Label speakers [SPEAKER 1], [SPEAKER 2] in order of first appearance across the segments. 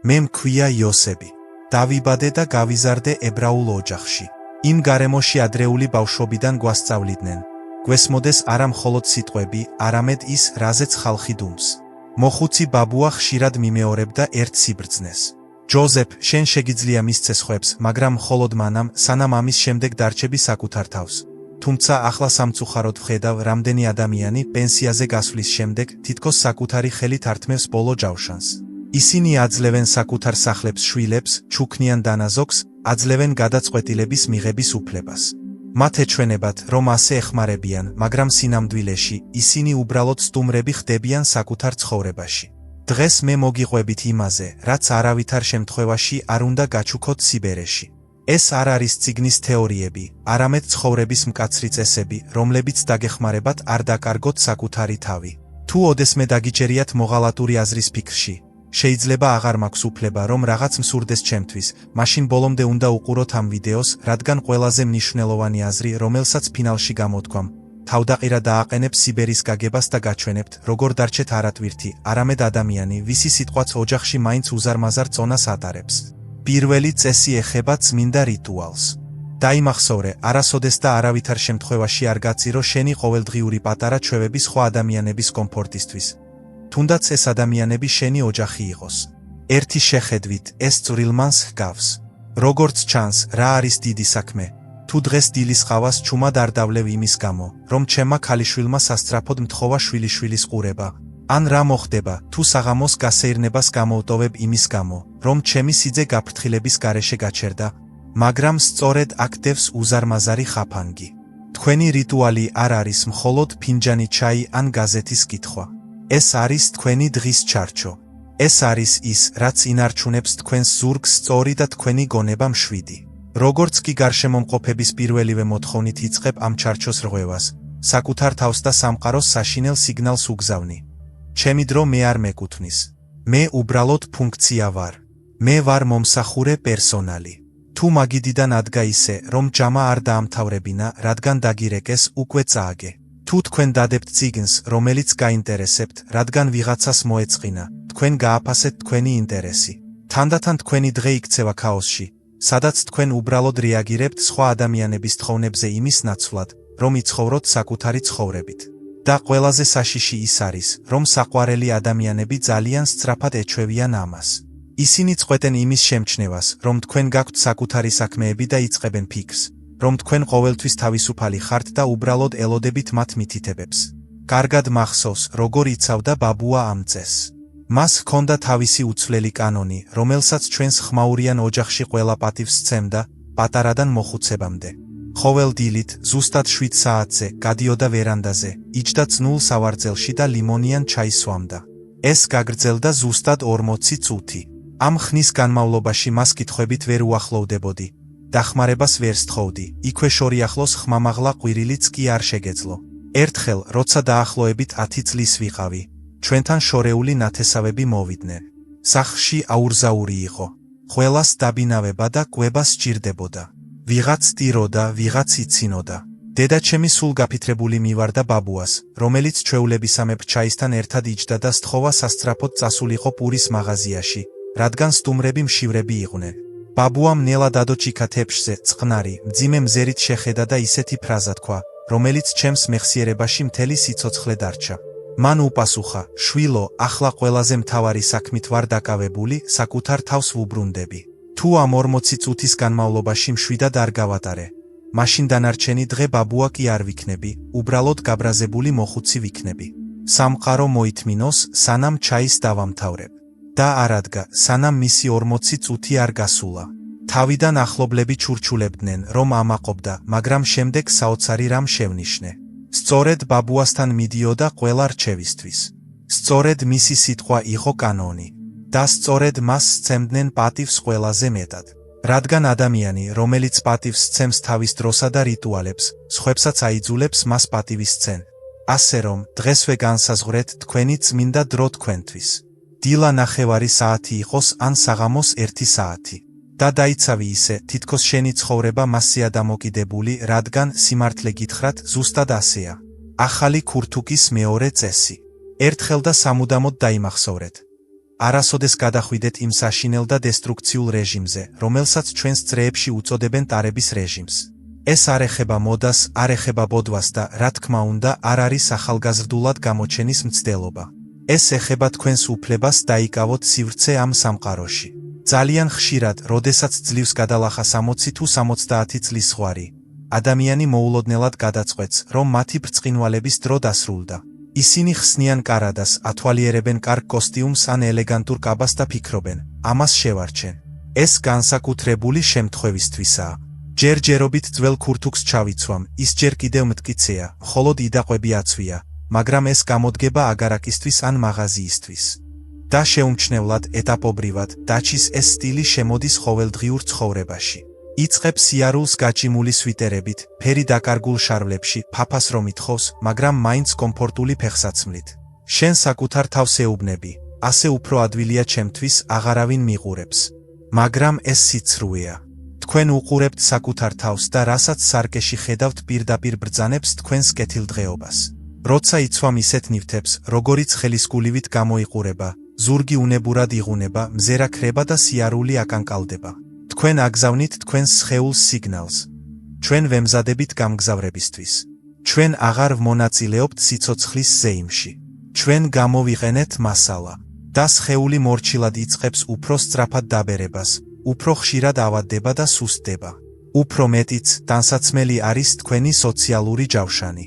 [SPEAKER 1] მე მქვია იოსები. დავიბადე და გავიზარდე ებრაულ ოჯახში. იმ გარემოში ადრეული ბავშვობიდან გვასწავლიდნენ. გვესმოდეს არა მხოლოდ სიტყვები, არამედ ის, რაზეც ხალხი დუმს. მოხუცი ბაბუა ხშირად მიმეორებდა ერთ სიბრძნეს. ჯოზეფ, შენ შეგიძლია მისცეს ხვებს, მაგრამ მხოლოდ მანამ, სანამ ამის შემდეგ დარჩები საკუთარ თავს. თუმცა ახლა სამწუხაროდ ვხედავ, რამდენი ადამიანი პენსიაზე გასვლის შემდეგ თითქოს საკუთარი ხელით ართმევს ბოლო ჯავშანს. ისინი აძლევენ საკუთარ სახლებს შვილებს, ჩუქნიან დანაზოგს, აძლევენ გადაწყვეტილების მიღების უფლებას. მათ ეჩვენებათ, რომ ასე ეხმარებიან, მაგრამ სინამდვილეში, ისინი უბრალოდ სტუმრები ხდებიან საკუთარ ცხოვრებაში. დღეს მე მოგიყვებით იმაზე, რაც არავითარ შემთხვევაში არ უნდა გაჩუქოთ სიბერეში. ეს არ არის წიგნის თეორიები, არამედ ცხოვრების მკაცრი წესები, რომლებიც დაგეხმარებათ არ დაკარგოთ საკუთარი თავი. თუ ოდესმე დაგიჯერიათ მოღალატური აზრის ფიქრში, შეიძლება აღარ მაქვს უფლება, რომ რაღაც მსურდეს ჩემთვის, მაშინ ბოლომდე უნდა უყუროთ ამ ვიდეოს, რადგან ყველაზე მნიშვნელოვანი აზრი, რომელსაც ფინალში გამოთქვამ, თავდაყირა დააყენებს სიბერის გაგებას და გაჩვენებთ, როგორ დარჩეთ არატვირთი, არამედ ადამიანი, ვისი სიტყვაც ოჯახში მაინც უზარმაზარ წონას ატარებს. პირველი წესი ეხება წმინდა რიტუალს. დაიმახსოვრე, არასოდეს და არავითარ შემთხვევაში არ გაწირო შენი ყოველდღიური პატარა ჩვევები სხვა ადამიანების კომფორტისთვის. თუნდაც ეს ადამიანები შენი ოჯახი იყოს. ერთი შეხედვით, ეს წვრილმანს ჰგავს. როგორც ჩანს, რა არის დიდი საქმე. თუ დღეს დილის ყავას ჩუმად არ დავლევ იმის გამო, რომ ჩემმა ქალიშვილმა სასწრაფოდ მთხოვა შვილიშვილის ყურება. ან რა მოხდება, თუ საღამოს გასეირნებას გამოვტოვებ იმის გამო, რომ ჩემი სიძე გაფრთხილების გარეშე გაჩერდა, მაგრამ სწორედ აქ დევს უზარმაზარი ხაფანგი. თქვენი რიტუალი არ არის მხოლოდ ფინჯანი ჩაი ან გაზეთის კითხვა. ეს არის თქვენი დღის ჩარჩო. ეს არის ის, რაც ინარჩუნებს თქვენს ზურგს სწორი და თქვენი გონება მშვიდი. როგორც კი გარშემომყოფების პირველივე მოთხოვნით იწყებ ამ ჩარჩოს რღვევას, საკუთარ თავს და სამყაროს საშინელ სიგნალს უგზავნი. ჩემი დრო მე არ მეკუთვნის. მე უბრალოდ ფუნქცია ვარ. მე ვარ მომსახურე პერსონალი. თუ მაგიდიდან ადგა ისე, რომ ჯამა არ დაამთავრებინა, რადგან დაგირეკეს, უკვე წააგე. თუ თქვენ დადებთ წიგნს, რომელიც გაინტერესებთ, რადგან ვიღაცას მოეწყინა, თქვენ გააფასეთ თქვენი ინტერესი. თანდათან თქვენი დღე იქცევა ქაოსში, სადაც თქვენ უბრალოდ რეაგირებთ სხვა ადამიანების თხოვნებზე იმის ნაცვლად, რომ იცხოვროთ საკუთარი ცხოვრებით. და ყველაზე საშიში ის არის, რომ საყვარელი ადამიანები ძალიან სწრაფად ეჩვევიან ამას. ისინი წყვეტენ იმის შემჩნევას, რომ თქვენ გაქვთ საკუთარი საქმეები და იწყებენ ფიქრს, რომ თქვენ ყოველთვის თავისუფალი ხართ და უბრალოდ ელოდებით მათ მითითებებს. კარგად მახსოვს, როგორ იცავდა ბაბუა ამ წესს. მას ჰქონდა თავისი უცვლელი კანონი, რომელსაც ჩვენს ხმაურიან ოჯახში ყველა პატივს სცემდა, პატარადან მოხუცებამდე. ყოველ დილით, ზუსტად 7 საათზე, გადიოდა ვერანდაზე, იჯდა წნულ სავარძელში და ლიმონიან ჩაის სვამდა. ეს გაგრძელდა ზუსტად 40 წუთი. ამ ხნის განმავლობაში მას კითხვებით ვერ უახლოვდებოდი. დახმარებას ვერ სთხოვდი, იქვე შორიახლოს ხმამაღლა ყვირილიც კი არ შეგეძლო. ერთხელ, როცა დაახლოებით 10 წლის ვიყავი, ჩვენთან შორეული ნათესავები მოვიდნენ. სახლში აურზაური იყო. ყველას დაბინავება და კვება სჭირდებოდა. ვიღაც სტიროდა, ვიღაც იცინოდა. დედაჩემი სულ გაფითრებული მივარდა ბაბუას, რომელიც ჩვეულებისამებრ ჩაისთან ერთად იჯდა და სთხოვა სასწრაფოდ წასულიყო პურის მაღაზიაში, რადგან სტუმრები მშივრები იყვნენ. ბაბუამ ნელა დადოჩიკა თეფშზე, წყნარი, მძიმე მზერით შეხედა და ისეთი ფრაზა თქვა, რომელიც ჩემს მეხსიერებაში მთელი სიცოცხლე დარჩა. მან უპასუხა, შვილო, ახლა ყველაზე მთავარი საქმით ვარ დაკავებული, საკუთარ თავს ვუბრუნდები. თუ ამ 40 წუთის განმავლობაში მშვიდად არ გავატარე, მაშინ დანარჩენი დღე ბაბუა კი არ ვიქნები, უბრალოდ გაბრაზებული მოხუცი ვიქნები. სამყარო მოითმინოს, სანამ ჩაის დავამთავრებ. და არ ადგა, სანამ მისი 40 წუთი არ გასულა. თავიდან ახლობლები ჩურჩულებდნენ, რომ ამაყობდა, მაგრამ შემდეგ საოცარი რამ შევნიშნე. სწორედ ბაბუასთან მიდიოდა ყველა რჩევისთვის. სწორედ მისი სიტყვა იყო კანონი. და სწორედ მას სცემდნენ პატივს ყველაზე მეტად. რადგან ადამიანი, რომელიც პატივს სცემს თავის დროსა და რიტუალებს, სხვებსაც აიძულებს მას პატივის სცენ. ასე რომ, დღესვე განსაზღვრეთ თქვენი წმინდა დრო თქვენთვის. დილა 9 საათი იყოს ან საღამოს 1 საათი. და დაიცავი ისე, თითქოს შენი ცხოვრება მასეა დამოკიდებული, რადგან სიმართლე გითხრათ, ზუსტად ასეა. ახალი ქურთუკის მეორე წესი. ერთხელ და სამუდამოდ დაიმახსოვრეთ. არასოდეს გადახვიდეთ იმ საშინელ და დესტრუქციულ რეჟიმზე, რომელსაც ჩვენს წრეებში უწოდებენ ტარების რეჟიმს. ეს არ ეხება მოდას, არ ეხება ბოდვას და, რა თქმა უნდა, არ არის ახალგაზრდულად გამოჩენის მცდელობა. ეს ეხება თქვენს უფლებას დაიკავოთ სივრცე ამ სამყაროში. ძალიან ხშირად, როდესაც ძლივს გადალახა 60 თუ 70 წლის ზღვარი, ადამიანი მოულოდნელად გადაწყვეტს, რომ მათი ბრწყინვალების დრო დასრულდა. ისინი ხსნიან კარადას, ათვალიერებენ კარგ კოსტიუმს ან ელეგანტურ კაბას და ფიქრობენ, ამას შევარჩენ. ეს განსაკუთრებული შემთხვევისთვისაა. ჯერჯერობით ძველ ქურთუქს ჩავიცვამ, ის ჯერ კიდევ მტკიცეა, მხოლოდ იდაყვები აცვია, მაგრამ ეს გამოდგება აგარაკისთვის ან მაღაზიისთვის. და შეუმჩნევლად, ეტაპობრივად, დაჩის ეს სტილი შემოდის ყოველდღიურ ცხოვრებაში. იწყებს სიარულს გაჭიმული სვიტერებით, ფერი დაკარგულ შარვლებში, ფაფას რომ ითხოვს, მაგრამ მაინც კომფორტული ფეხსაცმლით. შენ საკუთარ თავს ეუბნები, ასე უფრო ადვილია ჩემთვის, აღარავინ მიყურებს. მაგრამ ეს სიცრუეა. თქვენ უყურებთ საკუთარ თავს და რასაც სარკეში ხედავთ პირდაპირ ბრძანებს თქვენს კეთილდღეობას. როცა იცვამ ისეთ ნივთებს, როგორიც ხელისგულივით გამოიყურება, ზურგი უნებურად იღუნება, მზერა ქრება და სიარული აკანკალდება. თქვენ აგზავნით თქვენს სხეულს სიგნალს. ჩვენ ვემზადებით გამგზავრებისთვის. ჩვენ აღარ ვმონაწილეობთ სიცოცხლის ზეიმში. ჩვენ გამოვიყენეთ მასალა. და სხეული მორჩილად იწყებს უფრო სწრაფად დაბერებას, უფრო ხშირად ავადდება და სუსტდება. უფრო მეტიც, ტანსაცმელი არის თქვენი სოციალური ჯავშანი.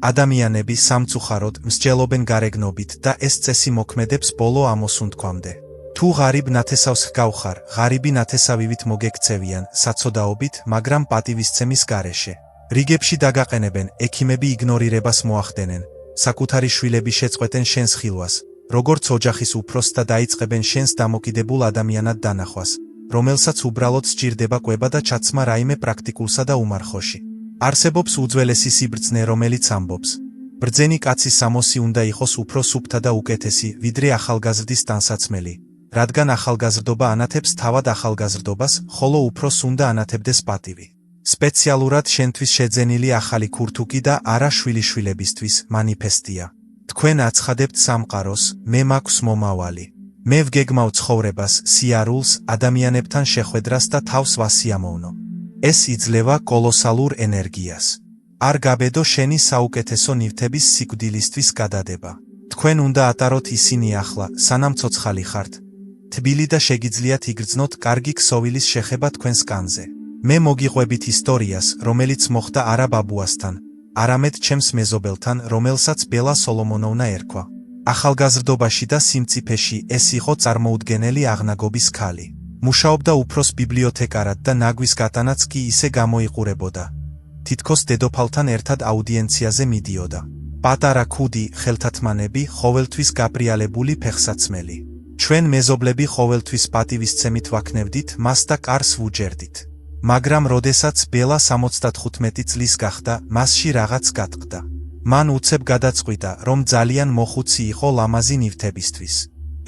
[SPEAKER 1] ადამიანები სამწუხაროდ მსჯელობენ გარეგნობით და ეს წესი მოქმედებს ბოლო ამოსუნთქვამდე. თუ ღარიბ ნათესავს ჰგავხარ, ღარიბი ნათესავივით მოგექცევიან, საცოდაობით, მაგრამ პატივისცემის გარეშე. რიგებში დაგაყენებენ, ექიმები იგნორირებას მოახდენენ, საკუთარი შვილები შეწყვეტენ შენს ხილვას, როგორც ოჯახის უფროსს და დაიწყებენ შენს დამოკიდებულ ადამიანად დანახვას, რომელსაც უბრალოდ სჭირდება კვება და ჩაცმა რაიმე პრაქტიკულსა და უმარხოში. არსებობს უძველესი სიბრძნე, რომელიც ამბობს, ბრძენი კაცის სამოსი უნდა იყოს უფრო სუფთა და უკეთესი, ვიდრე ახალგაზრდის ტანსაცმელი. რადგან ახალგაზრდობა ანათებს თავად ახალგაზრდობას, ხოლო უფროსს უნდა ანათებდეს პატივი. სპეციალურად შენთვის შეძენილი ახალი ქურთუკი და არა შვილიშვილებისთვის მანიფესტია. თქვენ აცხადებთ სამყაროს, მე მაქვს მომავალი. მე ვგეგმავ ცხოვრებას, სიარულს, ადამიანებთან შეხვედრას და თავს ვასიამოვნო. ეს იძლევა კოლოსალურ ენერგიას. არ გაბედო შენი საუკეთესო ნივთების სიკვდილისთვის გადადება. თქვენ უნდა ატაროთ ისინი ახლა, სანამ ცოცხალი ხართ. თბილი და შეგიძლიათ იგრძნოთ კარგი ქსოვილის შეხება თქვენს კანზე. მე მოგიყვებით ისტორიას, რომელიც მოხდა არა ბაბუასთან, არამედ ჩემს მეზობელთან, რომელსაც ბელა სოლომონოვნა ერქვა. ახალგაზრდობაში და სიმწიფეში ეს იყო წარმოუდგენელი აღნაგობის ქალი. მუშაობდა უფროს ბიბლიოთეკარად და ნაგვის გატანაც კი ისე გამოიყურებოდა. თითქოს დედოფალთან ერთად აუდიენციაზე მიდიოდა. პატარა ქუდი, ხელთათმანები, ყოველთვის გაბრიალებული ფეხსაცმელი. ჩვენ მეზობლები ყოველთვის პატივისცემით ვაქნევდით მას და კარს ვუჯერდით. მაგრამ როდესაც ბელა 75 წლის გახდა, მასში რაღაც გატყდა. მან უცებ გადაწყვიტა, რომ ძალიან მოხუცი იყო ლამაზი ნივთებისთვის.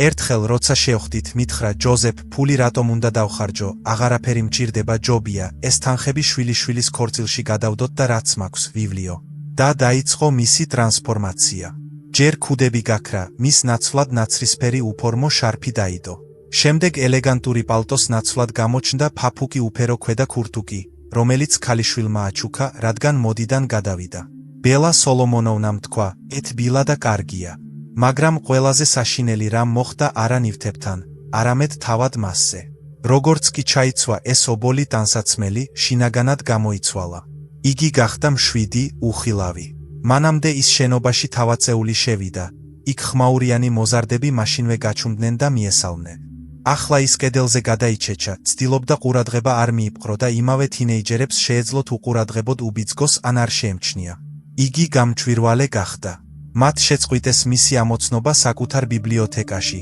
[SPEAKER 1] ერთხელ როცა შეხვდით, მითხრა, ჯოზეფ, ფული რატომ უნდა დავხარჯო, აღარაფერი მჭირდება, ჯობია, ეს თანხები შვილიშვილის ქორწილში გადავდოთ და რაც მაქვს, ვივლიო. და დაიწყო მისი ტრანსფორმაცია. ჯერ ქუდები გაქრა, მის ნაცვლად ნაცრისფერი უფორმო შარფი დაიდო. შემდეგ ელეგანტური პალტოს ნაცვლად გამოჩნდა ფაფუკი უფერო ქვედა ქურთუკი, რომელიც ქალიშვილმა აჩუქა, რადგან მოდიდან გადავიდა. ბელა სოლომონოვნამ თქვა, ეთბილა და კარგია. მაგრამ ყველაზე საშინელი რამ მოხდა არა ნივთებთან, არამედ თავად მასზე. როგორც კი ჩაიცვა ეს ობოლი ტანსაცმელი, შინაგანად გამოიცვალა. იგი გახდა მშვიდი, უხილავი. მანამდე ის შენობაში თავაწეული შევიდა, იქ ხმაურიანი მოზარდები მაშინვე გაჩუმდნენ და მიესალმნენ. ახლა ის კედელზე გადაიჩეჩა, ცდილობდა ყურადღება არ მიიპყრო და იმავე თინეიჯერებს შეეძლოთ უყურადღებოდ უბიძგოს ან არ შეემჩნია. იგი გამჭვირვალე გახდა. მათ შეწყვიტეს მისი ამოცნობა საკუთარ ბიბლიოთეკაში,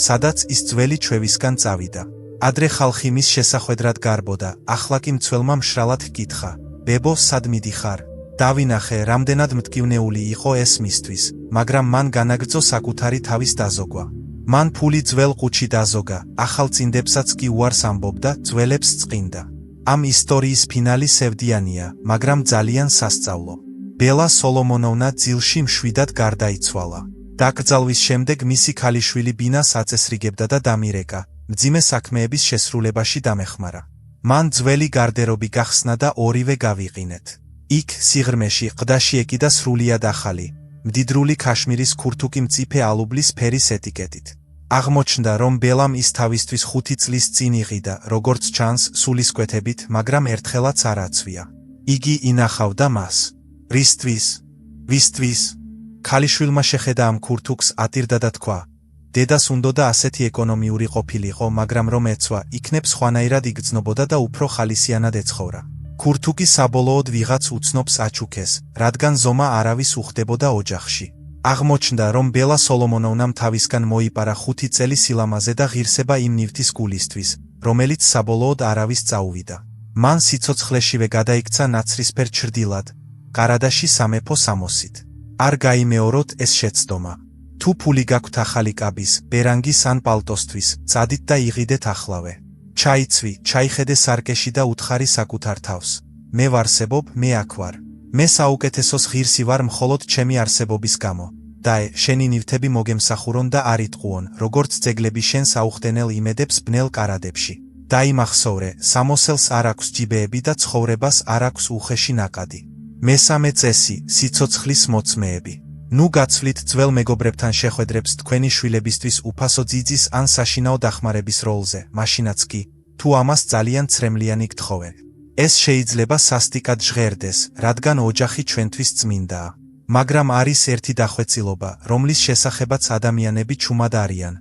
[SPEAKER 1] სადაც ის ძველი ჩვევისგან წავიდა. ადრე ხალხი მის შესახვედრად გარბოდა, ახლა კი მცველმა მშრალად ჰკითხა, ბებო, სად მიდიხარ? დავინახე, რამდენად მტკივნეული იყო ეს მისთვის, მაგრამ მან განაგრძო საკუთარი თავის დაზოგვა. მან ფული ძველ ყუთში დაზოგა, ახალ წინდებსაც კი უარს ამბობდა, ძველებს წყინდა. ამ ისტორიის ფინალი სევდიანია, მაგრამ ძალიან სასწავლო. ბელა სოლომონოვნა ძილში მშვიდად გარდაიცვალა. დაკრძალვის შემდეგ მისი ქალიშვილი ბინას აწესრიგებდა და დამირეკა, მძიმე საქმეების შესრულებაში დამეხმარა. მან ძველი გარდერობი გახსნა და ორივე გავიყინეთ. იქ, სიღრმეში, ყდაში ეკიდა სრულიად ახალი, მდიდრული ქაშმირის ქურთუკი მწიფე ალუბლის ფერის ეტიკეტით. აღმოჩნდა, რომ ბელამ ის თავისთვის 5 წლის წინ იყიდა, როგორც ჩანს, სულისკვეთებით, მაგრამ ერთხელაც არ აცვია. იგი ინახავდა მას. რისთვის? ვისთვის? ქალიშვილმა შეხედა ამ ქურთუკს, ატირდა და თქვა: დედას უნდოდა ასეთი ეკონომიური ყოფილიყო, მაგრამ რომ ეცვა, იქნებ სხვანაირად იგრძნობოდა და უფრო ხალისიანად ეცხოვრა. ქურთუკი საბოლოოდ ვიღაც უცნობს აჩუქეს, რადგან ზომა არავის უხდებოდა ოჯახში. აღმოჩნდა, რომ ბელა სოლომონოვნამ თავისგან მოიპარა 5 წელი სილამაზე და ღირსება იმ ნივთის გულისთვის, რომელიც საბოლოოდ არავის წაუვიდა. მან სიცოცხლეშივე გადაიქცა ნაცრისფერ ჩრდილად, ყარადაში სამეფო სამოსით. არ გაიმეოროთ ეს შეცდომა. თუ ფული გაქვთ ახალი კაბის, ბერანგის ან პალტოსთვის, წადით და იღიდეთ ახლავე. ჩაიცვი, ჩაიხედე სარკეში და უთხარი საკუთარ თავს. მე ვარსებობ, მე აქ ვარ. მე საუკეთესოს ღირსი ვარ მხოლოდ ჩემი არსებობის გამო. დაე, შენი ნივთები მოგემსახურონ და არ იტყუონ, როგორც ძეგლები შენს აუხდენელ იმედებს ბნელ კარადებში. დაიმახსოვრე, სამოსელს არ აქვს ჯიბეები და ცხოვრებას არ აქვს უხეში ნაკადი. მესამე წესი, სიცოცხლის მოწმეები. ნუ გაცვლით ძველ მეგობრებთან შეხვედრებს თქვენი შვილებისთვის უფასო ძიძის ან საშინაო დახმარების როლზე, მაშინაც კი, თუ ამას ძალიან ცრემლიანი გთხოვენ. ეს შეიძლება სასტიკად ჟღერდეს, რადგან ოჯახი ჩვენთვის წმინდაა. მაგრამ არის ერთი დახვეწილობა, რომლის შესახებაც ადამიანები ჩუმად არიან.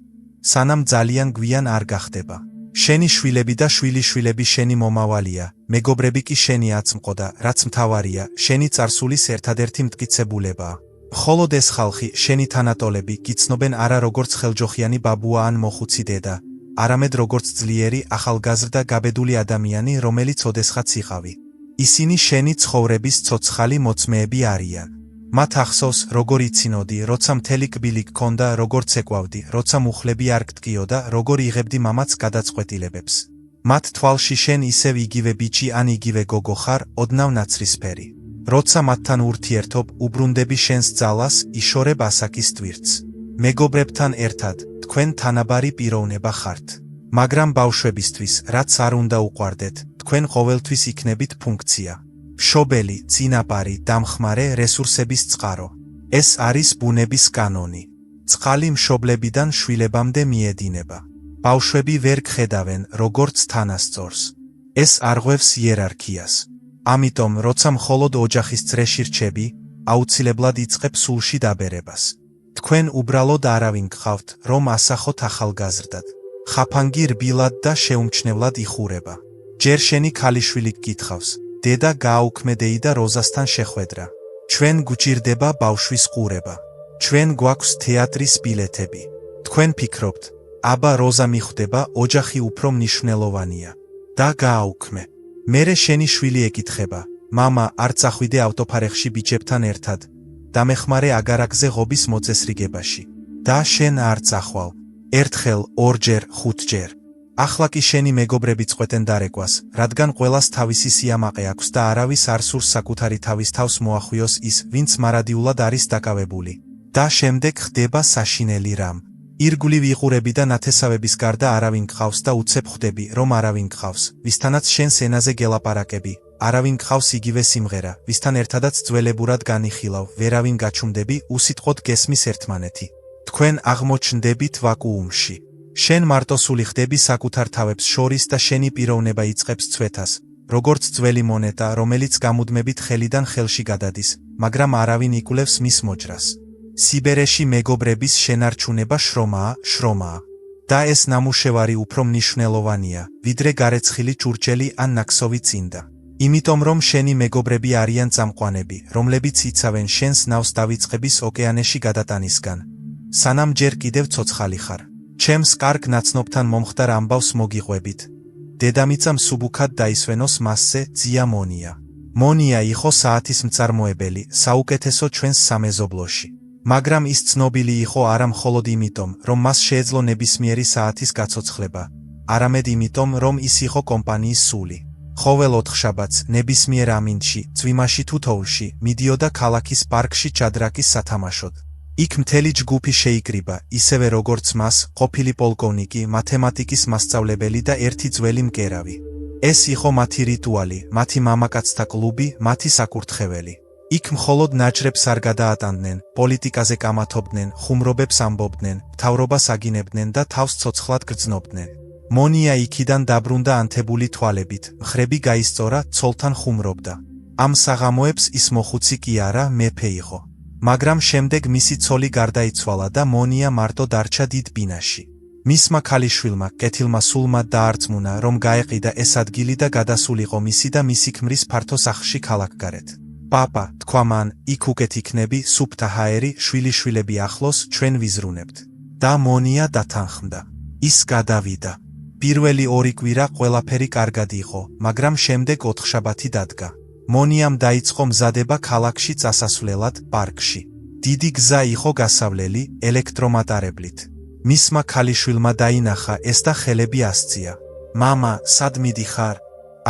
[SPEAKER 1] სანამ ძალიან გვიან არ გახდება. შენი შვილები და შვილიშვილები შენი მომავალია, მეგობრები კი შენი აწმყო და, რაც მთავარია, შენი წარსულის ერთადერთი მტკიცებულებაა. მხოლოდ ეს ხალხი, შენი თანატოლები, გიცნობენ არა როგორც ხელჯოხიანი ბაბუა ან მოხუცი დედა, არამედ როგორც ძლიერი, ახალგაზრდა გაბედული ადამიანი, რომელიც ოდესღაც იყავი. ისინი შენი ცხოვრების ცოცხალი მოწმეები არიან. მათ ახსოვს, როგორ იცინოდი, როცა მთელი კბილი გქონდა, როგორ ცეკვავდი, როცა მუხლები არ გტკიოდა, როგორ იღებდი მამაც გადაწყვეტილებებს. მათ თვალში შენ ისევ იგივე ბიჭი ან იგივე გოგო ხარ, ოდნავ ნაცრისფერი. როცა მათთან ურთიერთობ, უბრუნდები შენს ძალას, იშორებ ასაკის ტვირთს. მეგობრებთან ერთად, თქვენ თანაბარი პიროვნება ხართ. მაგრამ ბავშვებისთვის, რაც არ უნდა უყვარდეთ, თქვენ ყოველთვის იქნებით ფუნქცია. მშობელი, წინაპარი, დამხმარე, რესურსების წყარო. ეს არის ბუნების კანონი. წყალი მშობლებიდან შვილებამდე მიედინება. ბავშვები ვერ გხედავენ, როგორც თანასწორს. ეს არღვევს იერარქიას. ამიტომ, როცა მხოლოდ ოჯახის წრეში რჩები, აუცილებლად იწყებ სულში დაბერებას. თქვენ უბრალოდ არავინ გყავთ, რომ ასახოთ ახალგაზრდად. ხაფანგი რბილად და შეუმჩნევლად იხურება. ჯერ შენი ქალიშვილი გკითხავს, დედა გააუქმედეი და როზასთან შეხვედრა. ჩვენ გვჭირდება ბავშვის ყურება. ჩვენ გვაქვს თეატრის ბილეთები. თქვენ ფიქრობთ, აბა როზა მიხვდება, ოჯახი უფრო მნიშვნელოვანია. და გააუქმე. მერე შენი შვილი ეკითხება, მამა, არ წახვიდე ავტოფარეხში ბიჭებთან ერთად. დამეხმარე აგარაკზე ღობის მოწესრიგებაში. და შენ არ წახვალ. ერთხელ, ორჯერ, 5ჯერ. ახლა კი შენი მეგობრები წყვეტენ დარეკვას, რადგან ყველას თავისი სიამაყე აქვს და არავის არ სურს საკუთარი თავის თავს მოახვიოს ის, ვინც მარადიულად არის დაკავებული. და შემდეგ ხდება საშინელი რამ. ირგვლივ იყურები და ნათესავების გარდა არავინ გყავს და უცებ ხვდები, რომ არავინ გყავს, ვისთანაც შენს ენაზე გელაპარაკები, არავინ გყავს იგივე სიმღერა, ვისთან ერთადაც ძველებურად განიხილავ, ვერავინ გაჩუმდები, უსიტყვოდ გესმის ერთმანეთი. თქვენ აღმოჩნდებით ვაკუუმში. შენ მარტოსული ხდები საკუთარ თავებს შორის და შენი პიროვნება იწყებს ცვეთას, როგორც ძველი მონეტა, რომელიც გამუდმებით ხელიდან ხელში გადადის, მაგრამ არავინ იკვლევს მის მოჭრას. სიბერეში მეგობრების შენარჩუნება შრომაა. და ეს ნამუშევარი უფრო მნიშვნელოვანია, ვიდრე გარეცხილი ჭურჭელი ან ნაქსოვი წინდა. იმიტომ რომ შენი მეგობრები არიან წამყვანები, რომლებიც იცავენ შენს ნავს დავიწყების ოკეანეში გადატანისგან. სანამ ჯერ კიდევ ცოცხალი ხარ. ჩემს კარგ ნაცნობთან მომხდარ ამბავს მოგიყვებით. დედამიწა მსუბუქად დაისვენოს მასზე, ძია მონია. მონია იყო საათის მწარმოებელი, საუკეთესო ჩვენს სამეზობლოში. მაგრამ ის ცნობილი იყო არა მხოლოდ იმიტომ, რომ მას შეეძლო ნებისმიერი საათის გაცოცხლება, არამედ იმიტომ, რომ ის იყო კომპანიის სული. ყოველ ოთხშაბათს, ნებისმიერ ამინდში, წვიმაში თუ თოვლში, მიდიოდა ქალაქის პარკში ჭადრაკის სათამაშოდ. იქ მთელი ჯგუფი შეიკრიბა, ისევე როგორც მას, ყოფილი პოლკოვნიკი, მათემატიკის მასწავლებელი და ერთი ძველი მკერავი. ეს იყო მათი რიტუალი, მათი მამაკაცთა კლუბი, მათი საკურთხეველი. იქ მხოლოდ ნაჭრებს არ გადაატანდნენ, პოლიტიკაზე კამათობდნენ, ხუმრობებს ამბობდნენ, მთავრობას აგინებდნენ და თავს ცოცხლად გრძნობდნენ. მონია იქიდან დაბრუნდა ანთებული თვალებით, მხრები გაისწორა, ცოლთან ხუმრობდა. ამ საღამოებს ის მოხუცი კი არა, მეფე იყო. მაგრამ შემდეგ მისი ცოლი გარდაიცვალა და მონია მარტო დარჩა დიდ ბინაში. მისმა ქალიშვილმა, კეთილმა სულმა დაარწმუნა, რომ გაეყიდა ეს ადგილი და გადასულიყო მისი და მისი ქმრის ფართო სახლში ქალაქგარეთ. პაპა, თქვა მან, იქ უკეთ იქნები, სუფთა ჰაერი, შვილიშვილები ახლოს, ჩვენ ვიზრუნებთ. და მონია დათანხმდა. ის გადავიდა. პირველი 2 კვირა ყველაფერი კარგად იყო, მაგრამ შემდეგ 4 შაბათი დადგა. მონიამ დაიწყო მზადება ქალაქში წასასვლელად, პარკში. დიდი გზა იყო გასავლელი, ელექტრომატარებლით. მისმა ქალიშვილმა დაინახა ეს და ხელები ასწია. მამა, სად მიდიხარ?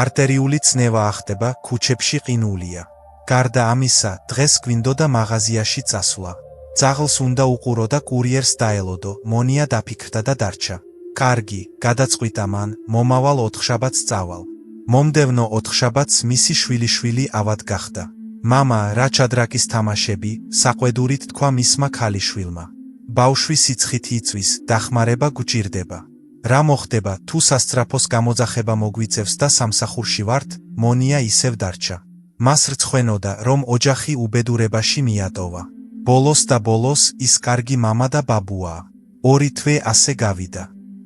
[SPEAKER 1] არტერიული წნევა ახდება, ქუჩებში ყინულია. გარდა ამისა, დღეს გვინდოდა მაღაზიაში წასვლა. ძაღლს უნდა უყურო და კურიერს დაელოდო, მონია დაფიქრდა და დარჩა. კარგი, გადაწყვიტა მან, მომავალ 4 შაბათს წავალ. მომდევნო 4 შაბათს მისი შვილიშვილი ავად გახდა. მამა, რა ჩადრაკის თამაშები, საყვედურით თქვა მისმა ქალიშვილმა. ბავშვი სიცხით იწვის, დახმარება გვჭირდება. რა მოხდება, თუ სასწრაფოს გამოძახება მოგვიწევს და სამსახურში ვართ? მონია ისევ დარჩა. მას რცხვენოდა, რომ ოჯახი უბედურებაში მიატოვა. ბოლოს და ბოლოს ის კარგი მამა და ბაბუაა. 2 თვე ასე გავიდა.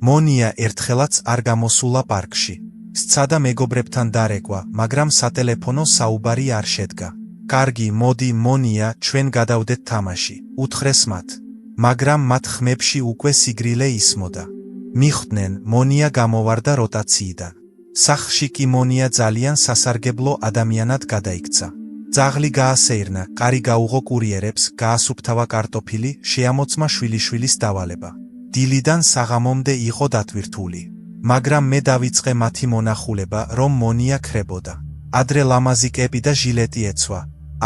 [SPEAKER 1] მონია ერთხელაც არ გამოსულა პარკში. სცადა მეგობრებთან დარეკვა, მაგრამ სატელეფონო საუბარი არ შედგა. კარგი, მოდი, მონია, ჩვენ გადავდეთ თამაში, უთხრეს მათ. მაგრამ მათ ხმებში უკვე სიგრილე ისმოდა. მიხვდნენ, მონია გამოვარდა როტაციიდან. სახლში კი მონია ძალიან სასარგებლო ადამიანად გადაიქცა. ძაღლი გაასეირნა, კარი გაუღო კურიერებს, გაასუფთავა კარტოფილი, შეამოწმა შვილიშვილის დავალება. დილიდან საღამომდე იყო დათვირთული. მაგრამ მე დავიწყე მათი მონახულება, რომ მონია ქრებოდა. ადრე ლამაზი კეპი და ჟილეტი ეცვა.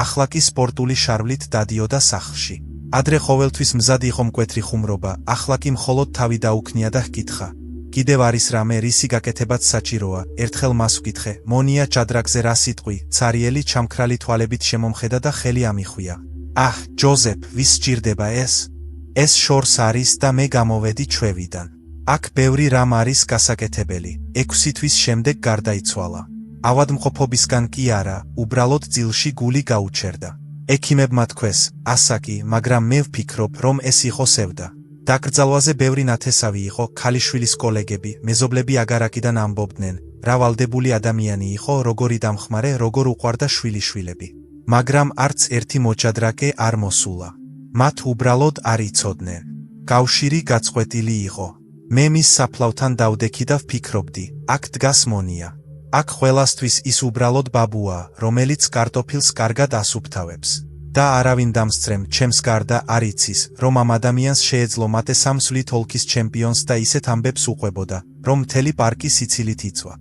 [SPEAKER 1] ახლა კი სპორტული შარვლით დადიოდა სახლში. ადრე ყოველთვის მზად იყო მკვეთრი ხუმრობა, ახლა კი მხოლოდ თავი დაუქნია და ჰკითხა. კიდევ არის რამე, რისი გაკეთებაც საჭიროა? ერთხელ მას ვკითხე, მონია ჩადრაკზე რა სიტყვი, ცარიელი ჩამქრალი თვალებით შემომხედა და ხელი ამიხვია. აჰ, ჯოზეფ, ვის სჭირდება ეს? ეს შორს არის და მე გამოვედი ჩვევიდან. აქ ბევრი რამ არის გასაკეთებელი. 6 თვის შემდეგ გარდაიცვალა. ავადმყოფობისგან კი არა, უბრალოდ ძილში გული გაუჩერდა. ექიმებმა თქვეს, ასაკი, მაგრამ მე ვფიქრობ, რომ ეს იყო სევდა. დაკრძალვაზე ბევრი ნათესავი იყო, ქალიშვილის კოლეგები, მეზობლები აგარაკიდან ამბობდნენ, რა ვალდებული ადამიანი იყო, როგორი დამხმარე, როგორ უყვარდა შვილიშვილები. მაგრამ არც ერთი მოჭადრაკე არ მოსულა. მათ უბრალოდ არ იცოდნენ. კავშირი გაწყვეტილი იყო. მე მის საფლავთან დავდექი და ვფიქრობდი, აქ დგას მონია. აქ ყველასთვის ის უბრალოდ ბაბუაა, რომელიც კარტოფილს კარგად ასუფთავებს. და არავინ დამსწრემ, ჩემს გარდა არ იცის, რომ ამ ადამიანს შეეძლო მატესამ მსვლით ოლქის ჩემპიონს და ისეთ ამბებს უყვებოდა, რომ მთელი პარკი სიცილით იცვა.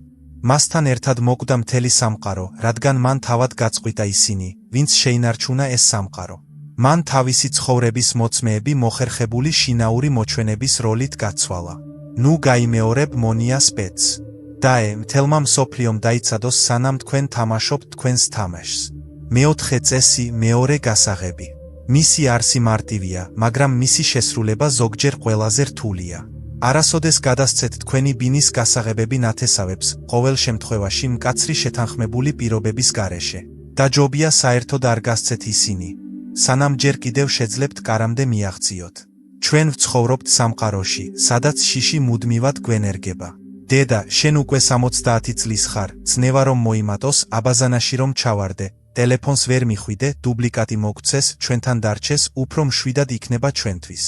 [SPEAKER 1] მასთან ერთად მოკვდა მთელი სამყარო, რადგან მან თავად გაწყვიტა ისინი, ვინც შეინარჩუნა ეს სამყარო. მან თავისი ცხოვრების მოწმეები მოხერხებული შინაური მოჩვენების როლით გაცვალა. ნუ გაიმეორებ მონიას პეტს. დაე, მთელმა მსოფლიომ დაიცადოს, სანამ თქვენ თამაშობთ თქვენს თამაშს. მეოთხე წესი, მეორე გასაღები. მისი არსი მარტივია, მაგრამ მისი შესრულება ზოგჯერ ყველაზე რთულია. არასოდეს გადასცეთ თქვენი ბინის გასაღებები ნათესავებს, ყოველ შემთხვევაში მკაცრი შეთანხმებული პირობების გარეშე. დაჯობია საერთოდ არ გასცეთ ისინი. სანამ ჯერ კიდევ შეძლებთ კარამდე მიაღწიოთ. ჩვენ ვცხოვრობთ სამყაროში, სადაც შიში მუდმივად გვენერგება. დედა, შენ უკვე 70 წლის ხარ, ცნება რომ მოიმატოს, აბაზანაში რომ ჩავარდე, ტელეფონს ვერ მიხვიდე, დუბლიკატი მოგცეს, ჩვენთან დარჩეს, უფრო მშვიდად იქნება ჩვენთვის.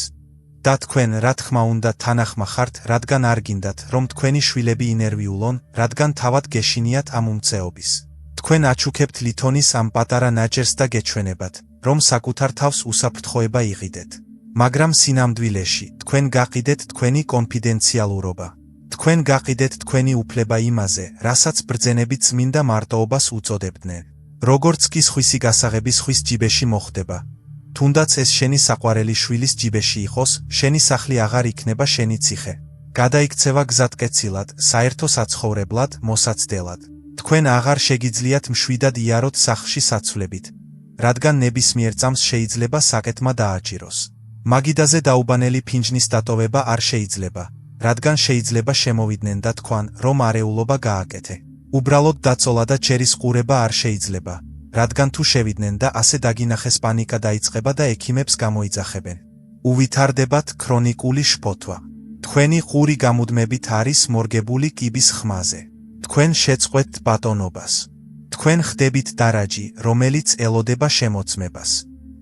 [SPEAKER 1] და თქვენ, რა თქმა უნდა, თანახმა ხართ, რადგან არ გინდათ, რომ თქვენი შვილები ინერვიულონ, რადგან თავად გეშინიათ ამ უმწეობის. თქვენ აჩუქებთ ლითონის ამ პატარა ნაჭერს და გეჩვენებათ, რომ საკუთარ თავს უსაფრთხოება იყიდეთ. მაგრამ სინამდვილეში, თქვენ გაყიდეთ თქვენი კონფიდენციალურობა. თქვენ გაყიდეთ თქვენი უფლება იმაზე, რასაც ბრძენები წმინდა მარტოობას უწოდებდნენ. როგორც კი სხვისი გასაღები სხვის ჯიბეში მოხდება. თუნდაც ეს შენი საყვარელი შვილის ჯიბეში იყოს, შენი სახლი აღარ იქნება შენი ციხე. გადაიქცევა გზატკეცილად, საერთო საცხოვრებლად, მოსაცდელად. თქვენ აღარ შეგიძლიათ მშვიდად იაროთ სახლში საცვლებით, რადგან ნებისმიერ წამს შეიძლება საკეთმა დააჭიროს. მაგიდაზე დაუბანელი ფინჯნის დატოვება არ შეიძლება, რადგან შეიძლება შემოვიდნენ და თქვან, რომ არეულობა გააკეთე. უბრალოდ დაწოლა და ჩერის ყურება არ შეიძლება, რადგან თუ შევიდნენ და ასე დაგინახეს პანიკა დაიწყება და ექიმებს გამოიძახებენ. უვითარდებათ ქრონიკული შფოთვა. თქვენი ყური გამუდმებით არის მორგებული კიბის ხმაზე. თქვენ შეწყვეტთ ბატონობას. თქვენ ხდებით დარაჯი, რომელიც ელოდება შემოწმებას.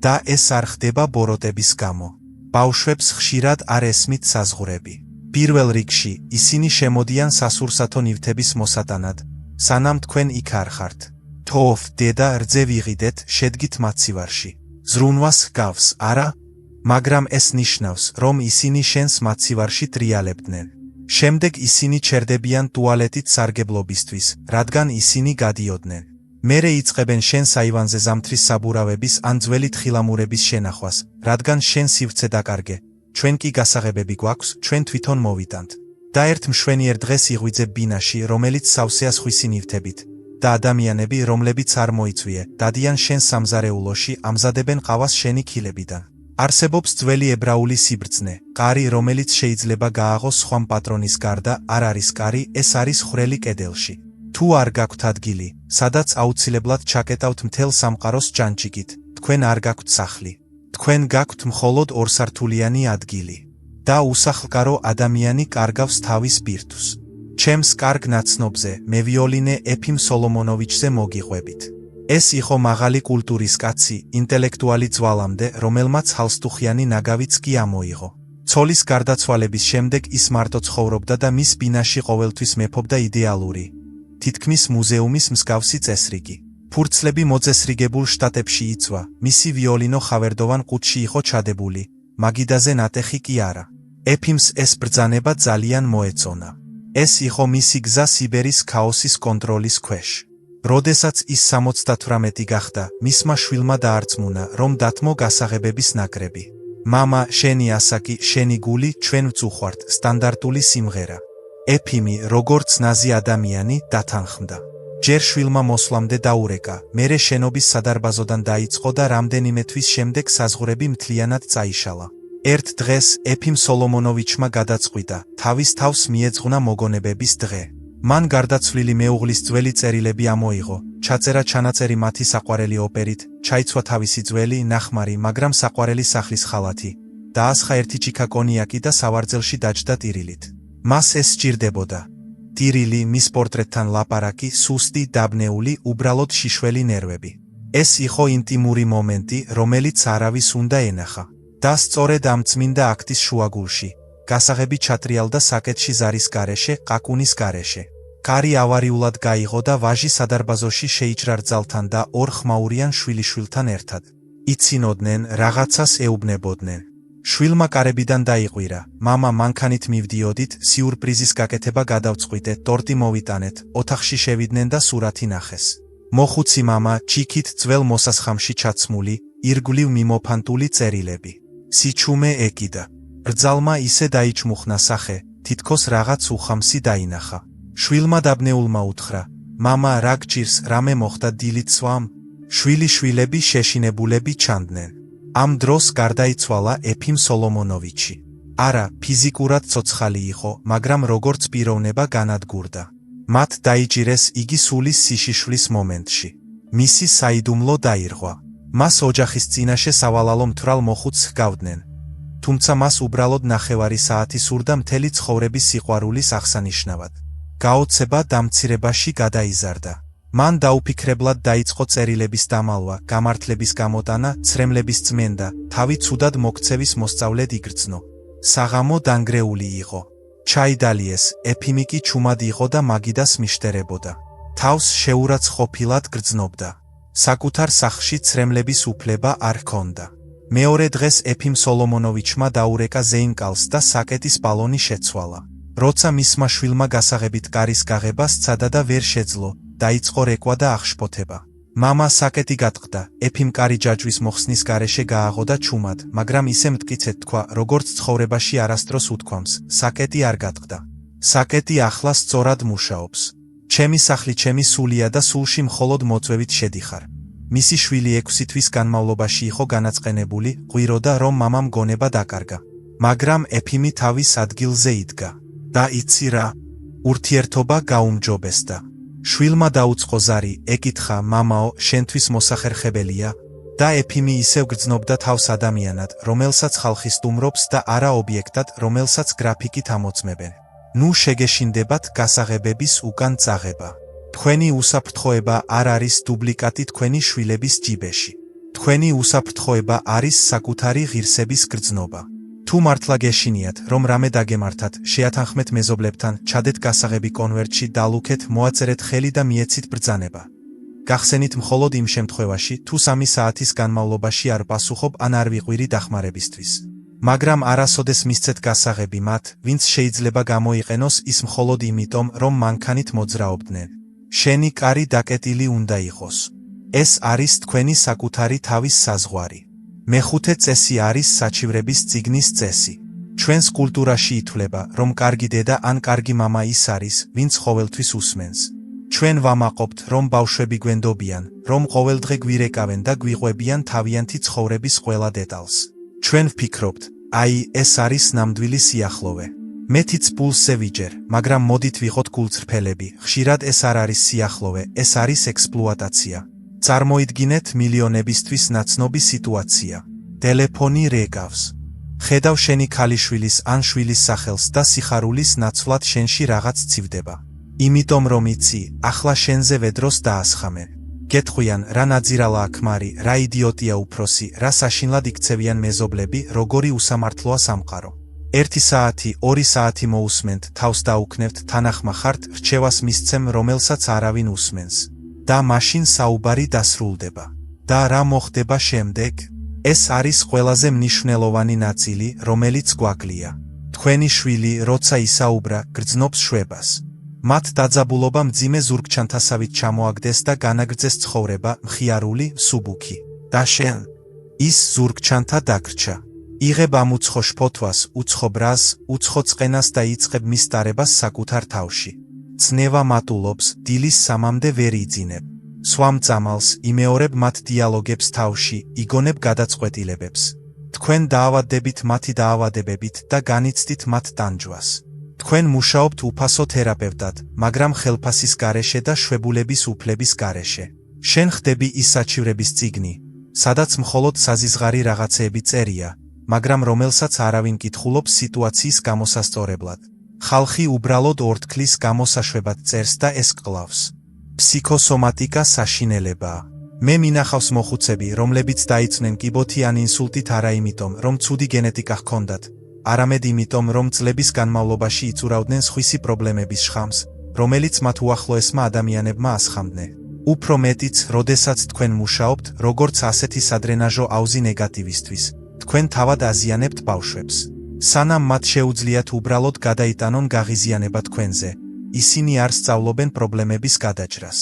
[SPEAKER 1] და ეს არ ხდება ბოროტების გამო. ბავშვებს ხშირად არ ესმით საზღვრები. პირველ რიგში, ისინი შემოდიან სასურსათო ნივთების მოსატანად, სანამ თქვენ იქ არ ხართ. თოოფ, დედა, რძე ვიღიდეთ, შედგით მაცივარში. ზრუნვას ჰგავს, არა? მაგრამ ეს ნიშნავს, რომ ისინი შენს მაცივარში ტრიალებდნენ. შემდეგ ისინი ჩერდებიან ტუალეტით სარგებლობისთვის, რადგან ისინი გადიოდნენ. მერე იწყებენ შენს აივანზე ზამთრის საბურავების ან ძველი თხილამურების შენახვას, რადგან შენ სივრცე დაკარგე. ჩვენ კი გასაღებები გვაქვს, ჩვენ თვითონ მოვიტანთ. და ერთ მშვენიერ დღეს იღვიძებ ბინაში, რომელიც სავსეა სხვისი ნივთებით. და ადამიანები, რომლებიც არ მოიწვიე, დადიან შენ სამზარეულოში, ამზადებენ ყავას შენი ქილებიდან. არსებობს ძველი ებრაული სიბრძნე, კარი, რომელიც შეიძლება გააღოს სხვა პატრონის გარდა, არ არის კარი, ეს არის ხვრელი კედელში. თუ არ გაქვთ ადგილი, სადაც აუცილებლად ჩაკეტავთ მთელ სამყაროს ჯანჯიგით, თქვენ არ გაქვთ სახლი. თქვენ გაქვთ მხოლოდ ორსართულიანი ადგილი. და უსახლკარო ადამიანი კარგავს თავის ბირთვს. ჩემს კარგ ნაცნობზე, მე ვიოლინე ეფიმ სოლომონოვიჩზე მოგიყვებით. ეს იყო მაღალი კულტურის კაცი, ინტელექტუალი ძვალამდე, რომელმაც ჰალსტუხიანი ნაგავიც კი ამოიღო. ცოლის გარდაცვალების შემდეგ ის მარტო ცხოვრობდა და მის ბინაში ყოველთვის მეფობდა იდეალური, თითქმის მუზეუმის მსგავსი წესრიგი. ფურცლები მოწესრიგებულ შტატებში იწვა, მისი ვიოლინო ხავერდოვან ყუთში იყო ჩადებული, მაგიდაზე ნატეხი კი არა. ეფიმს ეს ბრძანება ძალიან მოეწონა. ეს იყო მისი გზა სიბერის ქაოსის კონტროლის ქვეშ. როდესაც ის 78 გახდა, მისმა შვილმა დაარწმუნა, რომ დათმო გასაღებების ნაკრები. მამა, შენი ასაკი, შენი გული, ჩვენ ვწუხვართ, სტანდარტული სიმღერა. ეფიმი, როგორც ნაზი ადამიანი, დათანხმდა. ჯერ შვილმა მოსვლამდე დაურეკა, მერე შენობის სადარბაზოდან დაიწყო და რამდენიმე თვის შემდეგ საზღვრები მთლიანად წაიშალა. ერთ დღეს ეფიმ სოლომონოვიჩმა გადაწყვიტა, თავის თავს მიეძღვნა მოგონებების დღე. მან გარდაცვლილი მეუღლის ძველი წერილები ამოიღო, ჩაწერა ჩანაწერი მათი საყვარელი ოპერით, ჩაიცვა თავისი ძველი, ნახმარი, მაგრამ საყვარელი სახლის ხალათი, დაასხა ერთი ჩიქა კონიაკი და სავარძელში დაჯდა ტირილით. მას ეს სჭირდებოდა. ტირილი, მის პორტრეტთან ლაპარაკი, სუსტი, დაბნეული, უბრალოდ შიშველი ნერვები. ეს იყო ინტიმური მომენტი, რომელიც არავის უნდა ენახა. და სწორედ ამ წმინდა აქტის შუაგულში, გასაღები ჩატრიალდა საკეთში ზარის გარეშე, ყაკუნის გარეშე. კარი ავარიულად გაიღო და ვაჟი სადარბაზოში შეიჭრა რძალთან და ორ ხმაურიან შვილიშვილთან ერთად. იცინოდნენ, რაღაცას ეუბნებოდნენ. შვილმა კარებიდან დაიყვირა, მამა მანქანით მივდიოდით, სიურპრიზის გაკეთება გადავწყვიტეთ, ტორტი მოვიტანეთ, ოთახში შევიდნენ და სურათი ნახეს. მოხუცი მამა, ჩიქით ძველ მოსასხამში ჩაცმული, ირგვლივ მიმოფანტული წერილები. სიჩუმე ეკიდა. რძალმა ისე დაიჭმუხნა სახე, თითქოს რაღაც უხამსი დაინახა. შვილმა დაბნეულმა უთხრა, მამა, რა გჭირს, რამე მოხდა დილით სვამ? შვილიშვილები შეშინებულები ჩანდნენ. ამ დროს გარდაიცვალა ეფიმ სოლომონოვიჩი. არა, ფიზიკურად ცოცხალი იყო, მაგრამ როგორც პიროვნება განადგურდა. მათ დაიჭირეს იგი სულის სიშიშვლის მომენტში. მისი საიდუმლო დაირღვა. მას ოჯახის წინაშე სავალალო მთვრალ მოხუცს ჰგავდნენ. თუმცა მას უბრალოდ ნახევარი საათი სურდა მთელი ცხოვრების სიყვარულის აღსანიშნავად. გაოცება დამცირებაში გადაიზარდა. მან დაუფიქრებლად დაიწყო წერილების დამალვა, გამართლების გამოტანა, ცრემლების წმენდა, თავი ცუდად მოქცევის მოსწავლედ იგრძნო. საღამო დანგრეული იყო. ჩაიდალიეს, ეფიმი კი ჩუმად იყო და მაგიდას მიშტერებოდა. თავს შეურაცხყოფილად გრძნობდა. საკუთარ სახლში ცრემლების უფლება არ ჰქონდა. მეორე დღეს ეფიმ სოლომონოვიჩმა დაურეკა ზეინკალს და საკეტის ბალონი შეცვალა. როცა მისმა შვილმა გასაღებით კარის გაღება სცადა და ვერ შეძლო, დაიწყო რეკვა და აღშფოთება. მამა საკეტი გატყდა, ეფიმ კარი ჯაჭვის მოხსნის გარეშე გააღო და ჩუმად, მაგრამ ისე მტკიცედ თქვა, როგორც ცხოვრებაში არასდროს უთქვამს, საკეტი არ გატყდა. საკეტი ახლა სწორად მუშაობს. ჩემი სახლი ჩემი სულია და სულში მხოლოდ მოწვევით შედიხარ. მისი შვილი 6 თვის განმავლობაში იყო განაწყენებული, ღვიროდა რომ მამამ გონება დაკარგა. მაგრამ ეფიმი თავის ადგილზე იდგა. და იცი რა? ურთიერთობა გაუმჯობესდა. შვილმა დაუწყო ზარი, ეკითხა, მამაო, შენთვის მოსახერხებელია? და ეფიმი ისევ გრძნობდა თავს ადამიანად, რომელსაც ხალხი სტუმრობს და არა ობიექტად, რომელსაც გრაფიკით ამოწმებენ. ნუ შეგეშინდებათ გასაღებების უკან წაღება. თქვენი უსაფრთხოება არ არის დუბლიკატი თქვენი შვილების ჯიბეში. თქვენი უსაფრთხოება არის საკუთარი ღირსების გრძნობა. თუ მართლა გეშინიათ, რომ რამე დაგემართათ, შეათანხმეთ მეზობლებთან, ჩადეთ გასაღები კონვერტში, დალუქეთ, მოაწერეთ ხელი და მიეცით ბრძანება. გახსენით მხოლოდ იმ შემთხვევაში, თუ 3 საათის განმავლობაში არ პასუხობ ან არ ვიყვირი დახმარებისთვის. მაგრამ არასოდეს მისცეთ გასაღები მათ, ვინც შეიძლება გამოიყენოს ის მხოლოდ იმიტომ, რომ მანქანით მოძრაობდნენ. შენი კარი დაკეტილი უნდა იყოს. ეს არის თქვენი საკუთარი თავის საზღვარი. მეხუთე წესი არის საჩივრების წიგნის წესი. ჩვენს კულტურაში ითვლება, რომ კარგი დედა ან კარგი მამა ის არის, ვინც ყოველთვის უსმენს. ჩვენ ვამაყობთ, რომ ბავშვები გვენდობიან, რომ ყოველდღე გვირეკავენ და გვიყვებიან თავიანთი ცხოვრების ყველა დეტალს. ჩვენ ვფიქრობთ, აი, ეს არის ნამდვილი სიახლოვე. მეთიც პულსზე ვიჯერ, მაგრამ მოდით ვიყოთ გულწრფელები, ხშირად ეს არ არის სიახლოვე, ეს არის ექსპლუატაცია. წარმოიდგინეთ მილიონებისთვის ნაცნობი სიტუაცია. ტელეფონი რეკავს. ხედავ შენი ქალიშვილის ან შვილის სახელს და სიხარულის ნაცვლად შენში რაღაც ცივდება. იმიტომ რომ იცი, ახლა შენზე ვედროს დაასხამე. გეტყვიან, რა ნაძირალა ქმარი, რა იდიოტია უფროსი, რა საშინლად იქცევიან მეზობლები, როგორი უსამართლოა სამყარო. 1 საათი, 2 საათი მოусმენთ, თავს დაუქნევთ, თანახმა ხართ, რჩევას მისცემ, რომელსაც არავინ უსმენს. და მაშინ საუბარი დასრულდება. და რა მოხდება შემდეგ? ეს არის ყველაზე მნიშვნელოვანი ნაწილი, რომელიც გვაკლია. თქვენი შვილი, როცა ისაუბრა, გრძნობს შვებას. მათ დაძაბულობა მძიმე ზურგჩანთასავით ჩამოაგდეს და განაგრძეს ცხოვრება, მხიარული, მსუბუქი. და შენ? ის ზურგჩანთა დაგრჩა. იღებ ამ უცხო შფოთვას, უცხო ბრას, უცხო წყენას და იწყებ მის ტარებას საკუთარ თავში. ცნევა მატულობს, დილის 3-მდე ვერ იძინებ. სვამ წამალს, იმეორებ მათ დიალოგებს თავში, იგონებ გადაწყვეტილებებს. თქვენ დაავადდებით მათი დაავადებებით და განიცდით მათ ტანჯვას. თქვენ მუშაობთ უფასო თერაპევტად, მაგრამ ხელფასის გარეშე და შვებულების უფლების გარეშე. შენ ხდები ის საჩივრების წიგნი, სადაც მხოლოდ საზიზღარი რაღაცეები წერია, მაგრამ რომელსაც არავინ კითხულობს სიტუაციის გამოსასწორებლად. ხალხი უბრალოდ ორთქლის გამოსაშვებად წერს და ეს კლავს. ფსიქოსომატიკა საშინელებაა. მე მინახავს მოხუცები, რომლებიც დაიწვნენ კიბოთი ან ინსულტით არა იმიტომ, რომ ცუდი გენეტიკა ჰქონდათ, არამედ იმიტომ, რომ წლების განმავლობაში იწურავდნენ სხვისი პრობლემების შხამს, რომელიც მათ უახლოესმა ადამიანებმა ასხამდნენ. უფრო მეტიც, როდესაც თქვენ მუშაობთ, როგორც ასეთი სადრენაჟო აუზი ნეგატივისტვის, თქვენ თავად აზიანებთ ბავშვებს. სანამ მათ შეუძლიათ უბრალოდ გადაიტანონ გაღიზიანება თქვენზე, ისინი არ სწავლობენ პრობლემების გადაჭრას.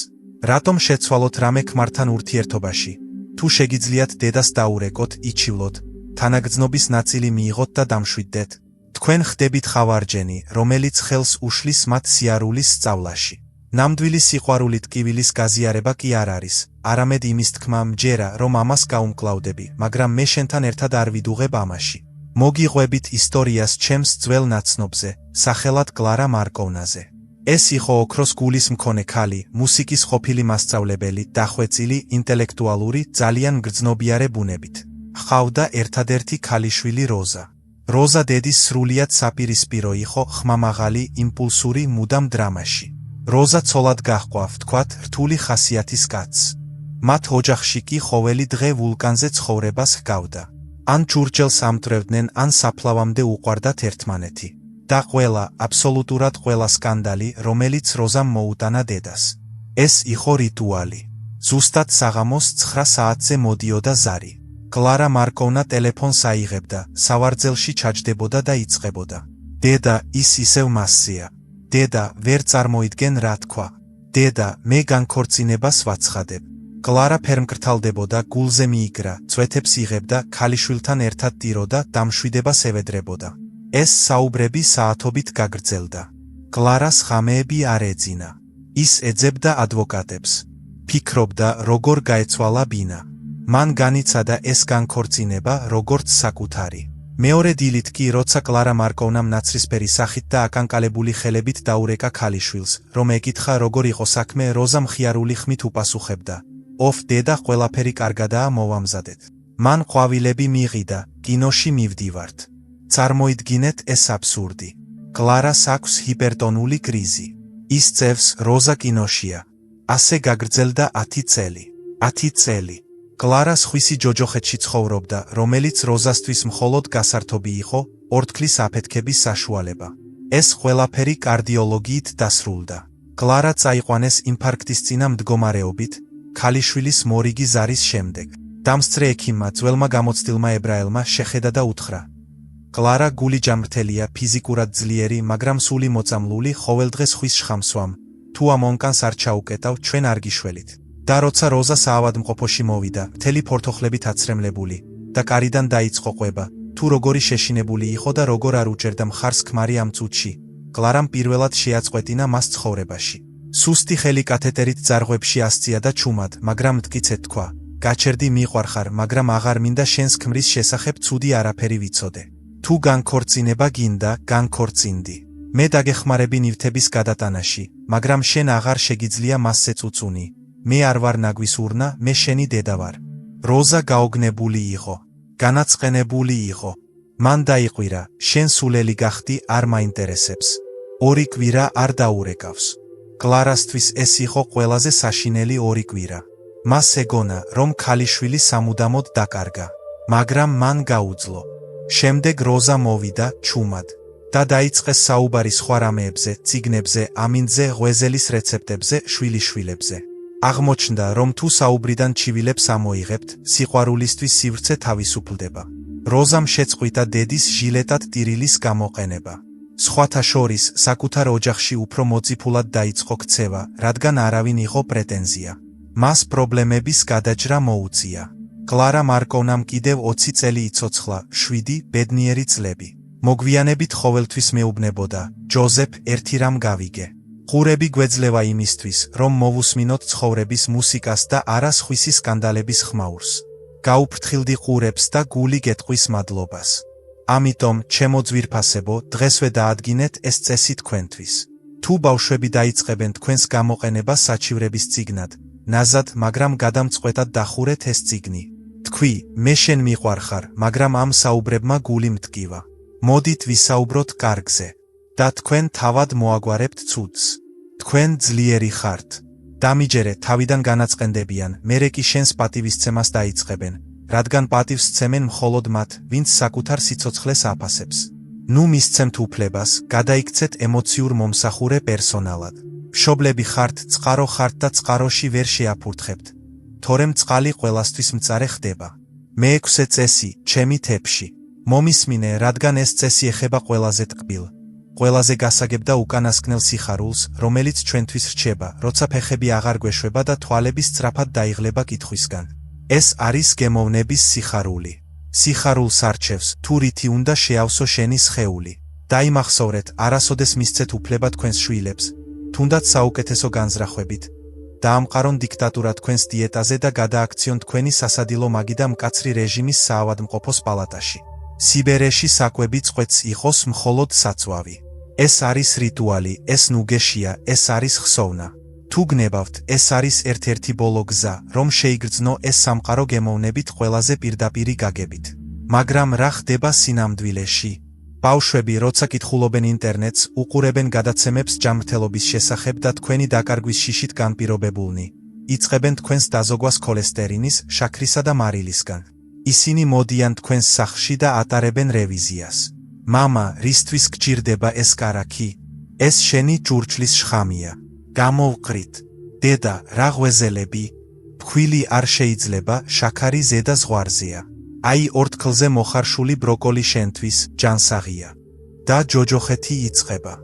[SPEAKER 1] რატომ შეცვალოთ რამე ქმართან ურთიერთობაში? თუ შეგიძლიათ დედას დაურეკოთ, იჩივლოთ, თანაგრძნობის ნაწილი მიიღოთ და დამშვიდდეთ. თქვენ ხდებით ხავარჯენი, რომელიც ხელს უშლის მათ სიარულის სწავლაში. ნამდვილი სიყვარული ტკივილის გაზიარება კი არ არის, არამედ იმის თქმა მჯერა, რომ ამას გაუმკლავდები, მაგრამ მე შენთან ერთად არ ვიდუღებ ამაში. მოგიყვებით ისტორიას ჩემს ძველ ნაცნობზე, სახელად კლარა მარკოვნაზე. ეს იყო ოქროს გულის მქონე ქალი, მუსიკის ყოფილი მასწავლებელი, დახვეწილი, ინტელექტუალური, ძალიან გრძნობიარე ბუნებით. ჰყავდა ერთადერთი ქალიშვილი როზა. როზა დედის სრულიად საპირისპირო იყო, ხმამაღალი, იმპულსური, მუდამ დრამაში. როზა ცოლად გაჰყვა, ვთქვათ, რთული ხასიათის კაცს. მათ ოჯახში კი ყოველი დღე ვულკანზე ცხოვრებას ჰგავდა. ან ჭურჭელს ამტვრევდნენ, ან საფლავამდე უყვარდათ ერთმანეთი. და ყველა, აბსოლუტურად ყველა სკანდალი, რომელიც როზამ მოუტანა დედას. ეს იყო რიტუალი. ზუსტად საღამოს 9 საათზე მოდიოდა ზარი. კლარა მარკოვნა ტელეფონს აიღებდა, სავარძელში ჩაჯდებოდა და იწყებოდა. დედა, ის ისევ მასზეა. დედა, ვერ წარმოიდგენ რა თქვა. დედა, მე განქორწინებას ვაცხადებ. კლარა ფერმკრთალდებოდა, გულზე მიიგრა, წვეთებს იღებდა, ქალიშვილთან ერთად ტიროდა, დამშვიდებას ევედრებოდა. ეს საუბრები საათობით გაგრძელდა. კლარას ღამეები არ ეძინა. ის ეძებდა ადვოკატებს. ფიქრობდა, როგორ გაეცვალა ბინა. მან განიცადა ეს განქორწინება, როგორც საკუთარი. მეორე დილით კი, როცა კლარა მარკოვნამ ნაცრისფერი სახით და აკანკალებული ხელებით დაურეკა ქალიშვილს, რომ ეკითხა როგორ იყო საქმე, როზა მხიარული ხმით უპასუხებდა. ოფ, დედა, ყველაფერი კარგადაა, მოვამზადეთ. მან ყვავილები მიყიდა, კინოში მივდივართ. წარმოიდგინეთ ეს აბსურდი. კლარას აქვს ჰიპერტონული კრიზი. ის წევს, როზა კინოშია. ასე გაგრძელდა 10 წელი. 10 წელი. კლარა სხვისი ჯოჯოხეთში ცხოვრობდა, რომელიც როზასთვის მხოლოდ გასართობი იყო, ორთქლის აფეთქების საშუალება. ეს ყველაფერი კარდიოლოგიით დასრულდა. კლარა წაიყვანეს ინფარქტისწინა მდგომარეობით, ქალიშვილის მორიგი ზარის შემდეგ. დამსწრე ექიმმა, ძველმა გამოცდილმა ებრაელმა შეხედა და უთხრა: კლარა გული ჯამრთელია, ფიზიკურად ძლიერი, მაგრამ სული მოწამლული, ყოველდღე ხვის შხამსვამ. თუ ამ ონკანს არ ჩაუკეტავ, ჩვენ არ გიშველით. და როცა როზა საავადმყოფოში მოვიდა, მთელი ფორთოხლებით აცრემლებული და კარიდან დაიწყო ყვება, თუ როგორი შეშინებული იყო და როგორ არ უჭერდა მხარს ქმარი ამ წუთში, კლარამ პირველად შეაწყვეტინა მას ცხოვრებაში. სუსტი ხელი კათეტერით ძარღვებში ასწია და ჩუმად, მაგრამ მტკიცედ თქვა: გაჩერდი მიყვარხარ, მაგრამ აღარ მინდა შენს ქმრის შესახებ ცუდი არაფერი ვიცოდე. თუ განქორწინება გინდა, განქორწინდი. მე დაგეხმარები ნივთების გადატანაში, მაგრამ შენ აღარ შეგიძლია მასზე წუწუნი. მე არ ვარ ნაგვის ურნა, მე შენი დედა ვარ. როზა გაოგნებული იყო, განაწყენებული იყო. მან დაიყვირა, შენ სულელი გახდი, არ მაინტერესებს. 2 კვირა არ დაურეკავს. კლარასთვის ეს იყო ყველაზე საშინელი 2 კვირა. მას ეგონა, რომ ქალიშვილი სამუდამოდ დაკარგა. მაგრამ მან გაუძლო. შემდეგ როზა მოვიდა, ჩუმად. და დაიწყეს საუბარი სხვა რამეებზე, წიგნებზე, ამინდზე, ღვეზელის რეცეპტებზე, შვილიშვილებზე. აღმოჩნდა, რომ თუ საუბრიდან ჩივილებს ამოიღებთ, სიყვარულისთვის სივრცე თავისუფლდება. როზამ შეწყვიტა დედის ჟილეტად ტირილის გამოყენება. სხვათა შორის, საკუთარ ოჯახში უფრო მოწიფულად დაიწყო ქცევა, რადგან არავინ იყო პრეტენზია. მას პრობლემების გადაჭრა მოუწია. კლარა მარკოვნამ კიდევ 20 წელი იცოცხლა, 7 ბედნიერი წლები. მოგვიანებით ყოველთვის მეუბნებოდა: ჯოზეფ, ერთი რამ გავიგე. ყურები გვეძლევა იმისთვის, რომ მოვუსმინოთ ცხოვრების მუსიკას და არა სხვისი სკანდალების ხმაურს. გაუფრთხილდი ყურებს და გული გეტყვის მადლობას. ამიტომ, ჩემო ძვირფასებო, დღესვე დაადგინეთ ეს წესი თქვენთვის. თუ ბავშვები დაიწყებენ თქვენს გამოყენებას საჩივრების წიგნად, ნაზად, მაგრამ გადამწყვეტად დახურეთ ეს წიგნი. თქვი, მე შენ მიყვარხარ, მაგრამ ამ საუბრებმა გული მტკივა. მოდით ვისაუბროთ კარგზე. და თქვენ თავად მოაგვარებთ ცუდს. თქვენ ძლიერი ხართ. დამიჯერე, თავიდან განაწყენდებიან, მერე კი შენს პატივისცემას დაიწყებენ, რადგან პატივს სცემენ მხოლოდ მათ, ვინც საკუთარ სიცოცხლეს აფასებს. ნუ მისცემთ უფლებას, გადაიქცეთ ემოციურ მომსახურე პერსონალად. მშობლები ხართ, წყარო ხართ და წყაროში ვერ შეაფურთხებთ. თორემ წყალი ყველასთვის მწარე ხდება. მე-6 წესი, ჩემი თეფში. მომისმინე, რადგან ეს წესი ეხება ყველაზე ტკბილ, ყველაზე გასაგებ და უკანასკნელ სიხარულს, რომელიც ჩვენთვის რჩება, როცა ფეხები აღარ გვეშვება და თვალები სწრაფად დაიღლება კითხვისგან. ეს არის გემოვნების სიხარული. სიხარულს არჩევს, თუ რითი უნდა შეავსო შენი სხეული. დაიმახსოვრეთ, არასოდეს მისცეთ უფლება თქვენს შვილებს, თუნდაც საუკეთესო განზრახვებით. დაამყარონ დიქტატურა თქვენს დიეტაზე და გადააქციონ თქვენი სასადილო მაგი და მკაცრი რეჟიმის საავადმყოფოს პალატაში. სიბერეში საკვები წყვეთს იყოს მხოლოდ საწვავი. ეს არის რიტუალი, ეს ნუგეშია, ეს არის ხსოვნა. თუ გნებავთ, ეს არის ერთ-ერთი ბოლო გზა, რომ შეიგრძნო ეს სამყარო გემოვნებით ყველაზე პირდაპირი გაგებით. მაგრამ რა ხდება სინამდვილეში? ბავშვები, როცა კითხულობენ ინტერნეტს, უყურებენ გადაცემებს ჯანმრთელობის შესახებ და თქვენი დაკარგვის შიშით განპირობებულნი, იწყებენ თქვენს დაზოგვას ქოლესტერინის, შაქრისა და მარილისგან. ისინი მოდიან თქვენს სახლში და ატარებენ რევიზიას. მამა, რისთვის გჭირდება ეს კარაქი? ეს შენი ჭურჭლის შხამია. გამოვყრით. დედა, რა ღვეზელები? ფქვილი არ შეიძლება, შაქარი ზედა ზღვარზეა. აი ორთქლზე მოხარშული ბროკოლი შენთვის, ჯანსაღია. და ჯოჯოხეთი იწყება.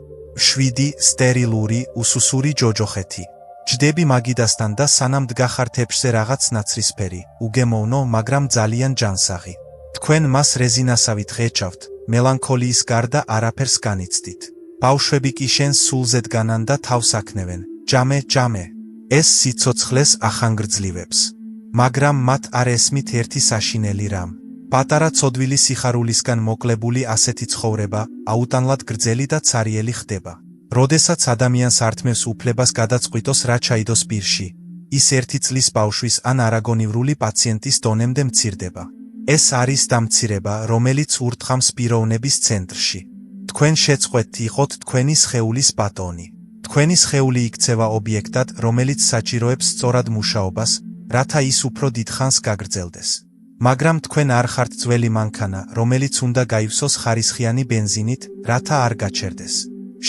[SPEAKER 1] 7 სტერილური, უსუსური ჯოჯოხეთი. ჯდები მაგიდასთან და სანამ დგახარ თეფშზე რაღაც ნაცრისფერი, უგემოვნო, მაგრამ ძალიან ჯანსაღი. თქვენ მას რეზინასავით ღეჩავთ, მელანქოლიის გარდა არაფერს განიცდით. ბავშვები კი შენს სულზე დგანან და თავს აქნევენ. ჯამე, ჯამე. ეს სიცოცხლეს ახანგრძლივებს. მაგრამ მათ არ ესმით ერთი საშინელი რამ. პატარა ცოდვილი სიხარულისგან მოკლებული ასეთი ცხოვრება აუტანლად გრძელი და ცარიელი ხდება. როდესაც ადამიანს ართმევს უფლებას გადაწყვიტოს რა ჩაიდოს პირში, ის 1 წლის ბავშვის ან არაგონივრული პაციენტის დონემდე მცირდება. ეს არის დამცირება, რომელიც ურტყამს პიროვნების ცენტრში. თქვენ შეწყვეტთ იყოთ თქვენი სხეულის ბატონი. თქვენი სხეული იქცევა ობიექტად, რომელიც საჭიროებს სწორად მუშაობას, რათა ის უფრო დიდხანს გაგრძელდეს. მაგრამ თქვენ არ ხართ ძველი მანქანა, რომელიც უნდა გაივსოს ხარისხიანი ბენზინით, რათა არ გაჩერდეს.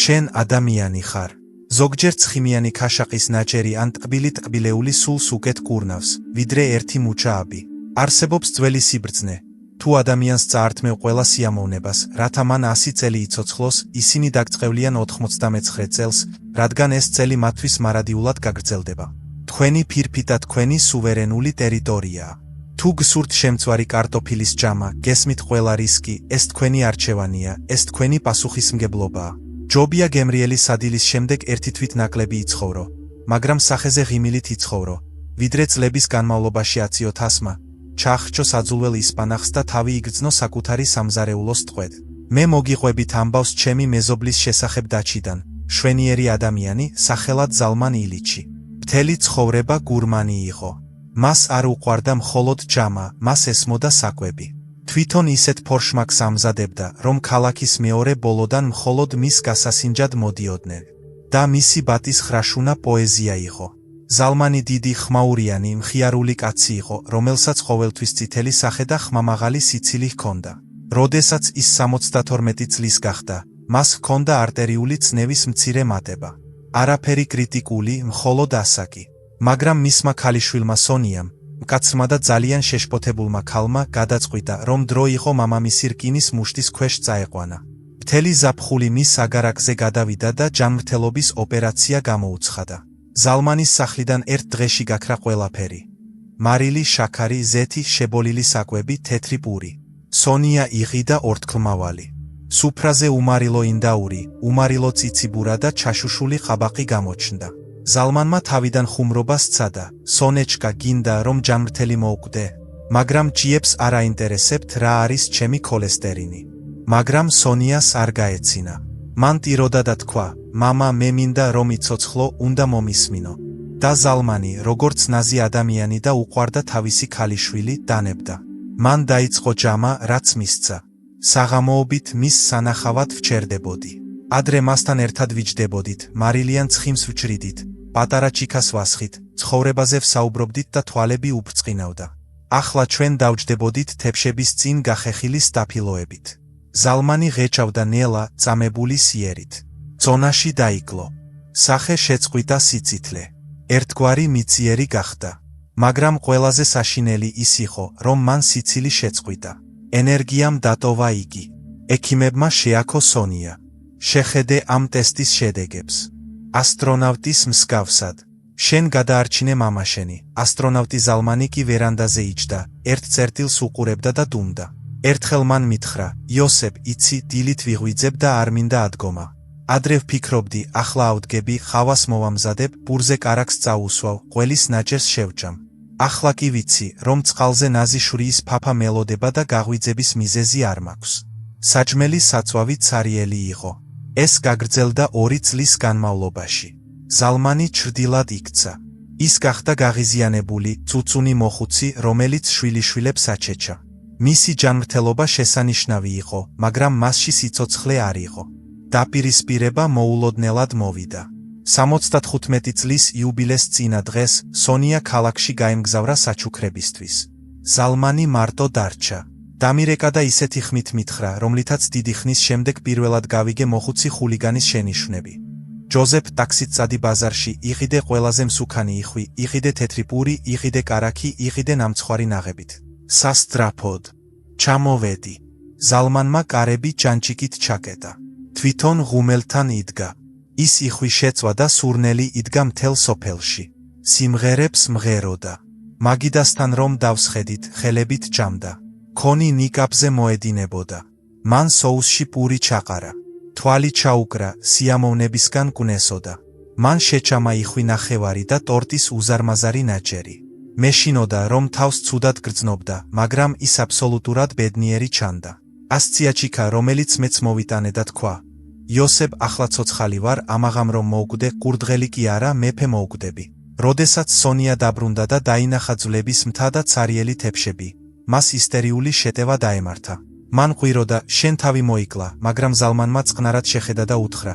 [SPEAKER 1] შენ ადამიანი ხარ. ზოგჯერ ცხიმიანი ქაშაყის ნაჭერი ან ტკბილი სულს უკეთ კურნავს, ვიდრე ერთი მუჩააბი. არსებობს ძველი სიბრძნე. თუ ადამიანს წაართმევ ყველა სიამოვნებას, რათა მან 100 წელი იცოცხლოს, ისინი დაგწყევლიან 99 წელს, რადგან ეს წელი მათთვის მარადიულად გაგრძელდება. თქვენი ფირფი და თქვენი სუვერენული ტერიტორიაა. თუ გსურთ შემწვარი კარტოფილის ჯამა, გესმით ყველა რისკი, ეს თქვენი არჩევანია, ეს თქვენი პასუხისმგებლობაა. ჯობია გემრიელი სადილის შემდეგ ერთი თვით ნაკლები იცხოვრო, მაგრამ სახეზე ღიმილით იცხოვრო, ვიდრე წლების განმავლობაში აციოთ ასმა, ჩაახჩო საძულველ ისპანახს და თავი იგრძნო საკუთარი სამზარეულოს ტყვედ. მე მოგიყვებით ამბავს ჩემი მეზობლის შესახებ დაჩიდან, შვენიერი ადამიანი, სახელად ზალმან ილიჩი. მთელი ცხოვრება გურმანი იყო. მას არ უყვარდა მხოლოდ ჯამა, მას ესმოდა საკვები. თვითონ ისეთ ფორშმაკს ამზადებდა, რომ ქალაქის მეორე ბოლოდან მხოლოდ მის გასასინჯად მოდიოდნენ. და მისი ბატის ხრაშუნა პოეზია იყო. ზალმანი დიდი ხმაურიანი, მხიარული კაცი იყო, რომელსაც ყოველთვის წითელი სახე და ხმამაღალი სიცილი ჰქონდა. როდესაც ის 72 წლის გახდა, მას ჰქონდა არტერიული წნევის მცირე მატება. არაფერი კრიტიკული, მხოლოდ ასაკი. მაგრამ მისმა ქალიშვილმა სონიამ, მკაცრმა და ძალიან შეშფოთებულმა ქალმა გადაწყვიტა, რომ დრო იყო მამამისი რკინის მუშტის ქვეშ წაეყვანა. მთელი ზაფხული მის აგარაკზე გადავიდა და ჯანმრთელობის ოპერაცია გამოუცხადა. ზალმანის სახლიდან ერთ დღეში გაქრა ყველაფერი. მარილი, შაქარი, ზეთი, შებოლილი საკვები, თეთრი პური. სონია იყიდა ორთქლმავალი. სუფრაზე უმარილო ინდაური, უმარილო ციციბურა და ჩაშუშული ყაბაყი გამოჩნდა. ზალმანმა თავიდან ხუმრობა სცადა, სონეჩკა, გინდა რომ ჯანმრთელი მოვკვდე, მაგრამ ჭიებს არ აინტერესებთ რა არის ჩემი ქოლესტერინი. მაგრამ სონიას არ გაეცინა. მან ტიროდა და თქვა, მამა, მე მინდა რომ იცოცხლო, უნდა მომისმინო. და ზალმანი, როგორც ნაზი ადამიანი და უყვარდა თავისი ქალიშვილი, დანებდა. მან დაიწყო ჯამა, რაც მისცა. საღამოობით მის სანახავად ვჩერდებოდი. ადრე მასთან ერთად ვიჯდებოდით, მარილიან ცხიმს ვჭრიდით, პატარა ჩიქას ვასხით, ცხოვრებაზე ვსაუბრობდით და თვალები უბწყინავდა. ახლა ჩვენ დავჯდებოდით თეფშების წინ გახეხილი სტაფილოებით. ზალმანი ღეჩავდა ნელა, წამებული სიერით. წონაში დაიკლო. სახე შეწყვიტა სიცითლე. ერთგვარი მიწიერი გახდა. მაგრამ ყველაზე საშინელი ის იყო, რომ მან სიცილი შეწყვიტა. ენერგიამ დატოვა იგი. ექიმებმა შეაქო სონია. შეხედე ამ ტესტის შედეგებს. ასტრონავტის მსგავსად. შენ გადაარჩინე მამაშენი. ასტრონავტი ზალმანი კი ვერანდაზე იჯდა, ერთ წერტილს უყურებდა და დუმდა. ერთხელ მან მითხრა, იოსებ, იცი, დილით ვიღვიძებ და არ მინდა ადგომა. ადრე ვფიქრობდი, ახლა ავდგები, ხავას მოვამზადებ, ბურზე კარაკს წაუსვავ, ყველის ნაჭერს შევჭამ. ახლა კი ვიცი, რომ წყალზე ნაზი შვრიის ფაფა მელოდება და გაღვიძების მიზეზი არ მაქვს. საჭმელი საწვავი ცარიელი იყო. ეს გაგრძელდა 2 წლის განმავლობაში. ზალმანი ჩრდილად იქცა. ის გახდა გაღიზიანებული, წუწუნი მოხუცი, რომელიც შვილიშვილებს აჩეჩა. მისი ჯანმრთელობა შესანიშნავი იყო, მაგრამ მასში სიცოცხლე არ იყო. დაპირისპირება მოულოდნელად მოვიდა. 75 წლის იუბილეს წინა დღეს სონია ქალაქში გაემგზავრა საჩუქრებისთვის. ზალმანი მარტო დარჩა. დამირეკა და ისეთი ხმით მითხრა, რომლითაც დიდი ხნის შემდეგ პირველად გავიგე მოხუცი ხულიგანის შენიშვნები. ჯოზეფ, ტაქსით წადი ბაზარში, იყიდე ყველაზე მსუქანი იხვი, იყიდე თეთრი პური, იყიდე კარაქი, იყიდე ნამცხვარი ნაღებით. სასტრაფოდ. ჩამოვედი. ზალმანმა კარები ჯანჭიკით ჩაკეტა. თვითონ ღუმელთან იდგა. ის იხვი შეწვა და სურნელი იდგა მთელ სოფელში. სიმღერებს მღეროდა. მაგიდასთან რომ დავსხედით, ხელებით ჭამდა. ქონი ნიკაპზე მოედინებოდა. მან соუსში პური ჩაყარა. თვალი ჩაუკრა, სიამოვნებისგან კვნესოდა. მან შეჭამა იხვი ნახევარი და ტორტის უზარმაზარი ნაჭერი. მეშინოდა რომ თავს ცუდად გრძნობდა, მაგრამ ის აბსოლუტურად ბედნიერი ჩანდა. ასციაჩიკა, რომელიც მეც მოვიტანე და თქვა: იოსებ, ახლა ცოცხალი ვარ, ამაღამ რომ მოვკვდე, ყურდღელი კი არა, მეფე მოვკვდები. როდესაც სონია დაბრუნდა და დაინახა ძვლების მთა და ცარიელი თეფშები, მას ისტერიული შეტევა დაემართა. მან ყვიროდა, შენ თავი მოიკლა, მაგრამ ზალმანმა წყნარად შეხედა და უთხრა: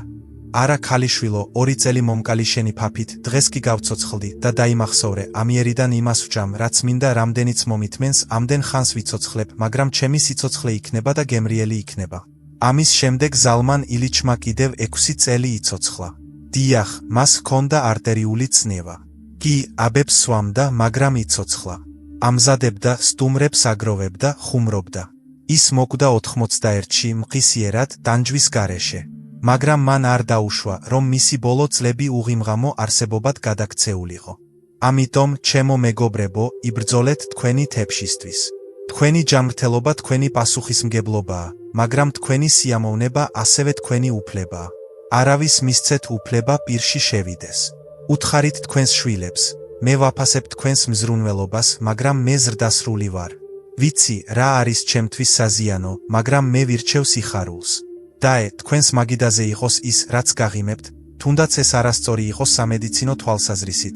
[SPEAKER 1] არა ქალიშვილო, 2 წელი მომკალი შენი ფაფით, დღეს კი გავცოცხლდი და დაიმახსოვრე, ამიერიდან იმას ვჭამ, რაც მინდა, რამდენიც მომითმენს, ამდენ ხანს ვიცოცხლებ, მაგრამ ჩემი სიცოცხლე იქნება და გემრიელი იქნება. ამის შემდეგ ზალმან ილიჩმა კიდევ 6 წელი იცოცხლა. დიახ, მას ჰქონდა არტერიული წნევა. კი, აბებს სვამდა, მაგრამ იცოცხლა. ამზადებდა, სტუმრებს აგროვებდა, ხუმრობდა. ის მოკვდა 91-ში მყისიერად, ტანჯვის გარეშე. მაგრამ მან არ დაუშვა, რომ მისი ბოლო წლები უღიმღამო არსებობად გადაქცეულიყო. ამიტომ, ჩემო მეგობრებო, იბრძოლეთ თქვენი თეფშისთვის. თქვენი ჯანმრთელობა თქვენი პასუხისმგებლობაა, მაგრამ თქვენი სიამოვნება ასევე თქვენი უფლებაა. არავის მისცეთ უფლება პირში შევიდეს. უთხარით თქვენს შვილებს, მე ვაფასებ თქვენს მზრუნველობას, მაგრამ მე ზრდასრული ვარ. ვიცი, რა არის ჩემთვის საზიანო, მაგრამ მე ვირჩევ სიხარულს. დაე, თქვენს მაგიდაზე იყოს ის, რაც გაღიმებთ, თუნდაც ეს არასწორი იყოს სამედიცინო თვალსაზრისით,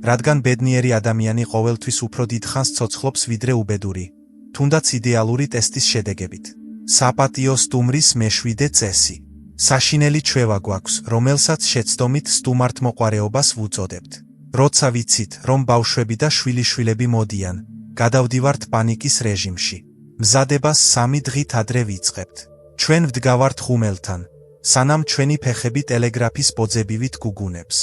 [SPEAKER 1] რადგან ბედნიერი ადამიანი ყოველთვის უფრო დიდხანს ცოცხლობს ვიდრე უბედური, თუნდაც იდეალური ტესტის შედეგებით. საპატიო სტუმრის მე-7 წესი. საშინელი ჩვევა გვაქვს, რომელსაც შეცდომით სტუმართმოყვარეობას ვუწოდებთ. როცა ვიცით, რომ ბავშვები და შვილიშვილები მოდიან, გადავდივართ პანიკის რეჟიმში. მზადებას 3 დღით ადრე ვიწყებთ. ჩვენ ვდგავართ ხუმელთან, სანამ ჩვენი ფეხები ტელეგრაფის ბოძებივით გუგუნებს.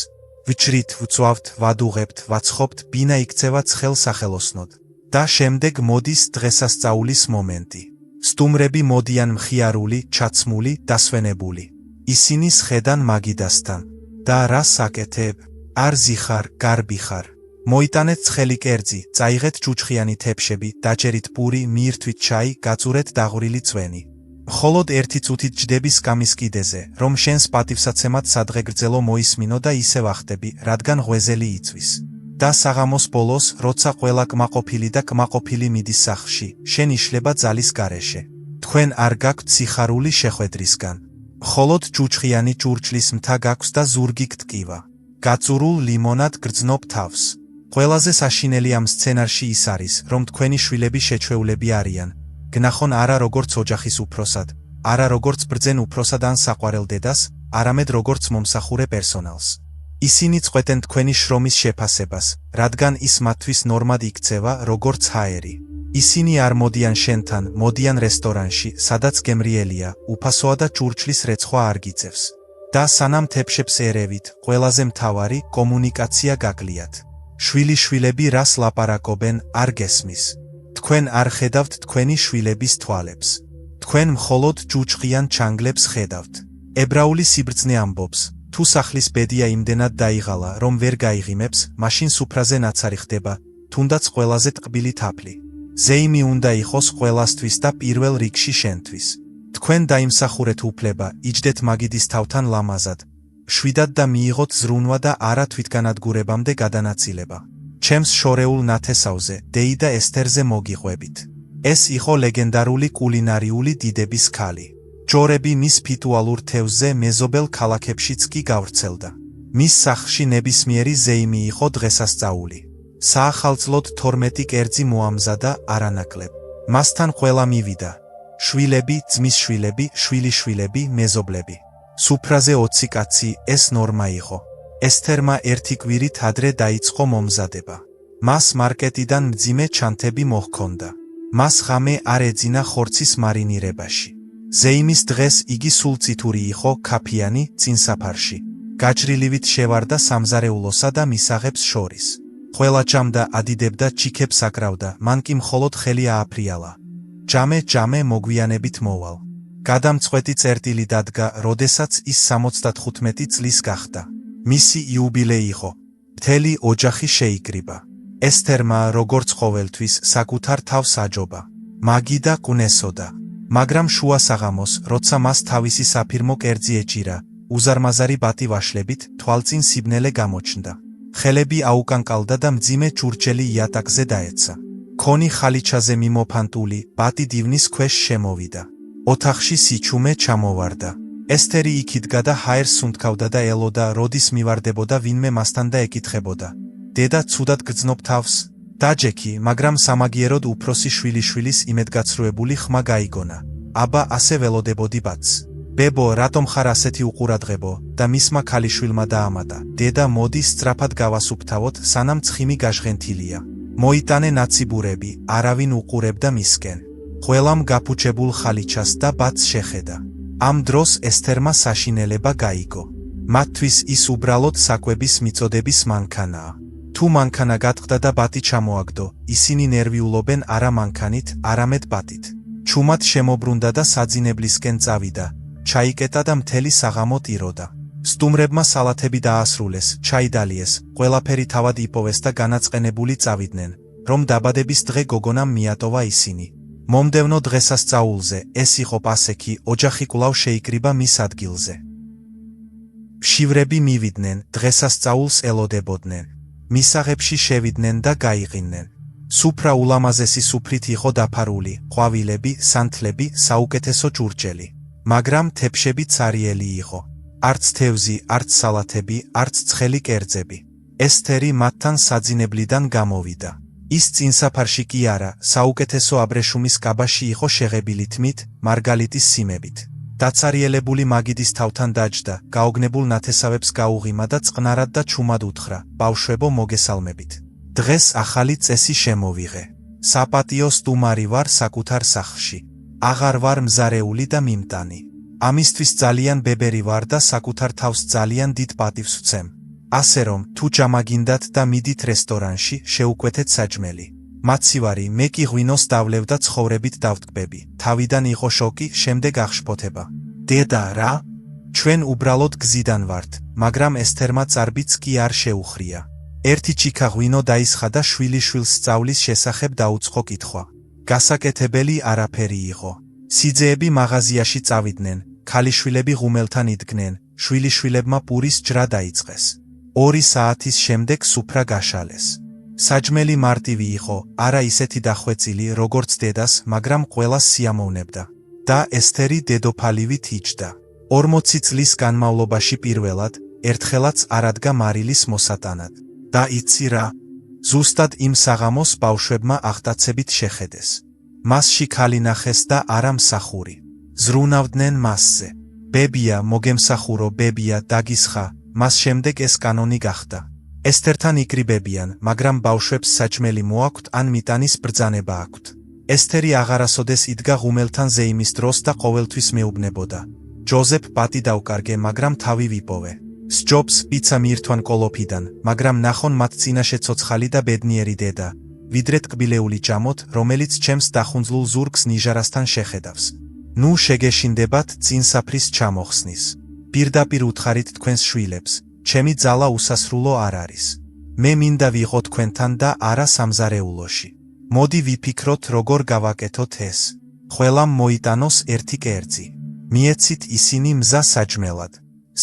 [SPEAKER 1] ვიჭრით, ვწვავთ, ვადუღებთ, ვაცხობთ, ბინა იქცევა ცხელ-სახელოსნოდ. და შემდეგ მოდის დღესასწაულის მომენტი. სტუმრები მოდიან მხიარული, ჩაცმული, დასვენებული. ისინი სხედან მაგიდასთან. და რას აკეთებ? არ ზიხარ, გარბი ხარ. მოიტანეთ ცხელი კერძი, წაიღეთ ჯუჯხიანი თეფშები, დაჭერით პური, მიირთვით ჩაი, გაწურეთ დაღვრილი წვენი. მხოლოდ 1 წუთით ჯდები სკამის კიდეზე, რომ შენს პატივსაცემად სადღეგრძელო მოისმინო და ისე ვახტები, რადგან ღვეზელი იწვის. და საღამოს ბოლოს, როცა ყველა კმაყოფილი და კმაყოფილი მიდის სახლში, შენ იშლება ძალის გარეშე. თქვენ არ გაქვთ სიხარული შეხვედრისგან. მხოლოდ ჯუჯხიანი ჭურჭლის მთა გაქვს და ზურგი გტკივა. გაწურულ ლიმონად გრძნობ თავს. ყველაზე საშინელი ამ სცენარში ის არის, რომ თქვენი შვილები შეჩვეულები არიან. გნახონ არა როგორც ოჯახის უფროსად, არა როგორც ბრძენ უფროსად ან საყვარელ დედას, არამედ როგორც მომსახურე პერსონალს. ისინი წყვეტენ თქვენი შრომის შეფასებას, რადგან ის მათთვის ნორმად იქცევა, როგორც ჰაერი. ისინი არ მოდიან შენთან, მოდიან რესტორანში, სადაც გემრიელია, უფასოა და ჭურჭლის რეცხვა არ გიწევს. და სანამ თეფშებს ერევით, ყველაზე მთავარი კომუნიკაცია გაკლიათ. შვილიშვილები რას ლაპარაკობენ, არ გესმის. თქვენ არ ხედავთ თქვენი შვილების თვალებს. თქვენ მხოლოდ ჯუჯხიან ჩანგლებს ხედავთ. ებრაული სიბრძნე ამბობს, თუ სახლის ბედია იმდენად დაიღალა, რომ ვერ გაიღიმებს, მაშინ სუფრაზე ნაცარი ხდება, თუნდაც ყველაზე ტყბილი თაფლი. ზეიმი უნდა იყოს ყველასთვის და პირველ რიგში შენთვის. თქვენ დაიმსახურეთ უფლება, იჯდეთ მაგიდის თავთან ლამაზად. შვიდად და მიიღოთ ზრუნვა და არა თვითგანადგურებამდე გადანაწილება. ჩემს შორეულ ნათესავზე, დეი და ესთერზე მოგიყვებით. ეს იყო ლეგენდარული კულინარიული დიდების ქალი. ჯორები მის ფიტუალურ თევზზე მეზობელ ქალაქებშიც კი გავრცელდა. მის სახლში ნებისმიერი ზეიმი იყო დღესასწაული. საახალწლოდ 12 კერძი მოამზადა არანაკლებ. მასთან ყველა მივიდა. შვილები, ძმის შვილები, შვილიშვილები, მეზობლები. სუფრაზე 20 კაცი, ეს ნორმა იყო. ესთერმა 1 კვირით ადრე დაიწყო მომზადება. მას მარკეტიდან მძიმე ჩანთები მოჰქონდა. მას ღამე არ ეძინა ხორცის მარინირებაში. ზეიმის დღეს იგი სულ წითური იყო, ქაფიანი, წინსაფარში. გაჭრილივით შევარდა სამზარეულოსა და მისაღებს შორის. ყველა ჭამდა, ადიდებდა, ჩიქებს აკრავდა, მან კი მხოლოდ ხელი ააფრიალა. ჯამე მოგვიანებით მოვალ. გადამწყვეტი წერტილი დადგა, როდესაც ის 75 წლის გახდა. მისი იუბილეი იყო. მთელი ოჯახი შეიკრიბა. ესთერმა, როგორც ყოველთვის, საკუთარ თავს აჯობა. მაგი და კვნესოდა. მაგრამ შუა საღამოს, როცა მას თავისი საფირმო კერძი ეჭირა, უზარმაზარი ბატივაშლებით თვალწინ სიბნელე გამოჩნდა. ხელები აუკანკალდა და მძიმე ჭურჭელი იატაკზე დაეცა. ქონი ხალიჩაზე მიმოფანტული, ბატი დივნის ქვეშ შემოვიდა. ოთახში სიჩუმე ჩამოვარდა. ესთერი იქიდგა და ჰაერს სუნთქავდა და ელოდა, როდის მივარდებოდა ვინმე მასთან და ეკითხებოდა. დედა ცუდად გრძნობ თავს? დაჯექი, მაგრამ სამაგიეროდ უფროსი შვილიშვილის იმედგაცრუებული ხმა გაიგონა. აბა ასე ველოდებოდი ბატს. ბებო, რატომ ხარ ასეთი უყურადღებო? და მისმა ქალიშვილმა დაამატა. დედა, მოდი სწრაფად გავასუფთავოთ, სანამ ცხიმი გაჟღენთილია. მოიტანე ნაციბურები, არავინ უყურებდა მისკენ. ყველამ გაფუჩებულ ხალიჩას და ბატს შეხედა. ამ დროს ესთერმა საშინელება გაიგო. მათთვის ის უბრალოდ საკვების მიწოდების მანქანაა. თუ მანქანა გატყდა და ბატი ჩამოაგდო, ისინი ნერვიულობენ არა მანქანით, არამედ ბატით. ჩუმად შემობრუნდა და საძინებლისკენ წავიდა. ჩაიკეტა და მთელი საღამო ტიროდა. სტუმრებმა სალათები დაასრულეს, ჩაიდალიეს, ყველაფერი თავად იპოვეს და განაწყენებული წავიდნენ, რომ დაბადების დღე გოგონამ მიატოვა ისინი. მომდევნო დღესასწაულზე, ეს იყო პასექი, ოჯახი კვლავ შეიკრიბა მის ადგილზე. მშივრები მივიდნენ, დღესასწაულს ელოდებოდნენ. მისაღებში შევიდნენ და გაიყინენ. სუფრა ულამაზესი სუფრით იყო დაფარული, ყვავილები, სანთლები, საუკეთესო ჭურჭელი. მაგრამ თეფშები ცარიელი იყო. არც თევზი, არც სალათები, არც ცხელი კერძები. ესთერი მათთან საძინებლიდან გამოვიდა. ის წინსაფარში კი არა, საუკეთესო აბრეშუმის კაბაში იყო შეღებილი თმით, მარგალიტის სიმებით. დაცარიელებული მაგიდის თავთან დაჯდა, გაოგნებულ ნათესავებს გაუღიმა და წყნარად და ჩუმად უთხრა, ბავშვებო, მოგესალმებით. დღეს ახალი წესი შემოვიღე. საპატიო სტუმარი ვარ საკუთარ სახლში. აღარ ვარ მზარეული და მიმტანი. ამისთვის ძალიან ბებერი ვარ და საკუთარ თავს ძალიან დიდ პატივს ვცემ. ასე რომ, თუ ჯამაგინდათ და მიდით რესტორანში, შეუკვეთეთ საჭმელი. მაცივარი, მე კი ღვინოს დავლევ და ცხოვრებით დავტკბები. თავიდან იყო შოკი, შემდეგ აღშფოთება. დედა, რა? ჩვენ უბრალოდ გზიდან ვართ, მაგრამ ესთერმა წარბიც კი არ შეუხრია. ერთი ჩიქა ღვინო დაისხა და შვილიშვილს სწავლის შესახებ დაუწყო კითხვა. გასაკეთებელი არაფერი იყო. სიძეები მაღაზიაში წავიდნენ, ქალიშვილები ღუმელთან იდგნენ, შვილიშვილებმა პურის ჯრა დაიწყეს. 2 საათის შემდეგ სუფრა გაშალეს. საჭმელი მარტივი იყო, არა ისეთი დახვეწილი, როგორც დედას, მაგრამ ყველას სიამოვნებდა. და ესთერი დედოფალივით იჯდა. 40 წლის განმავლობაში პირველად, ერთხელაც არ ადგა მარილის მოსატანად. და იცი რა? ზუსტად იმ საღამოს ბავშვებმა აღტაცებით შეხედეს. მასში ქალი ნახეს და არა მსახური. ზრუნავდნენ მასზე. ბებია, მოგემსახურო, ბებია, დაგისხა, მას შემდეგ ეს კანონი გახდა. ესთერთან იკრიბებიან, მაგრამ ბავშვებს საჭმელი მოაქვთ ან მიტანის ბრძანება აქვთ. ესთერი აღარასოდეს იდგა ღუმელთან ზეიმის დროს და ყოველთვის მეუბნებოდა. ჯოზეფ, პატი დავკარგე, მაგრამ თავი ვიპოვე. სჯობს, პიცა მიირთვან კოლოფიდან, მაგრამ ნახონ მათ წინაშე ცოცხალი და ბედნიერი დედა, ვიდრე ტკბილეული ჯამოთ, რომელიც ჩემს დახუნძლულ ზურგს ნიჟარასთან შეხედავს. ნუ შეგეშინდებათ წინსაფრის ჩამოხსნის. პირდაპირ უთხარით თქვენს შვილებს, ჩემი ძალა უსასრულო არ არის. მე მინდა ვიყო თქვენთან და არა სამზარეულოში. მოდი ვიფიქროთ, როგორ გავაკეთოთ ეს. ყველამ მოიტანოს ერთი კერძი. მიეცით ისინი მზა საჭმელად.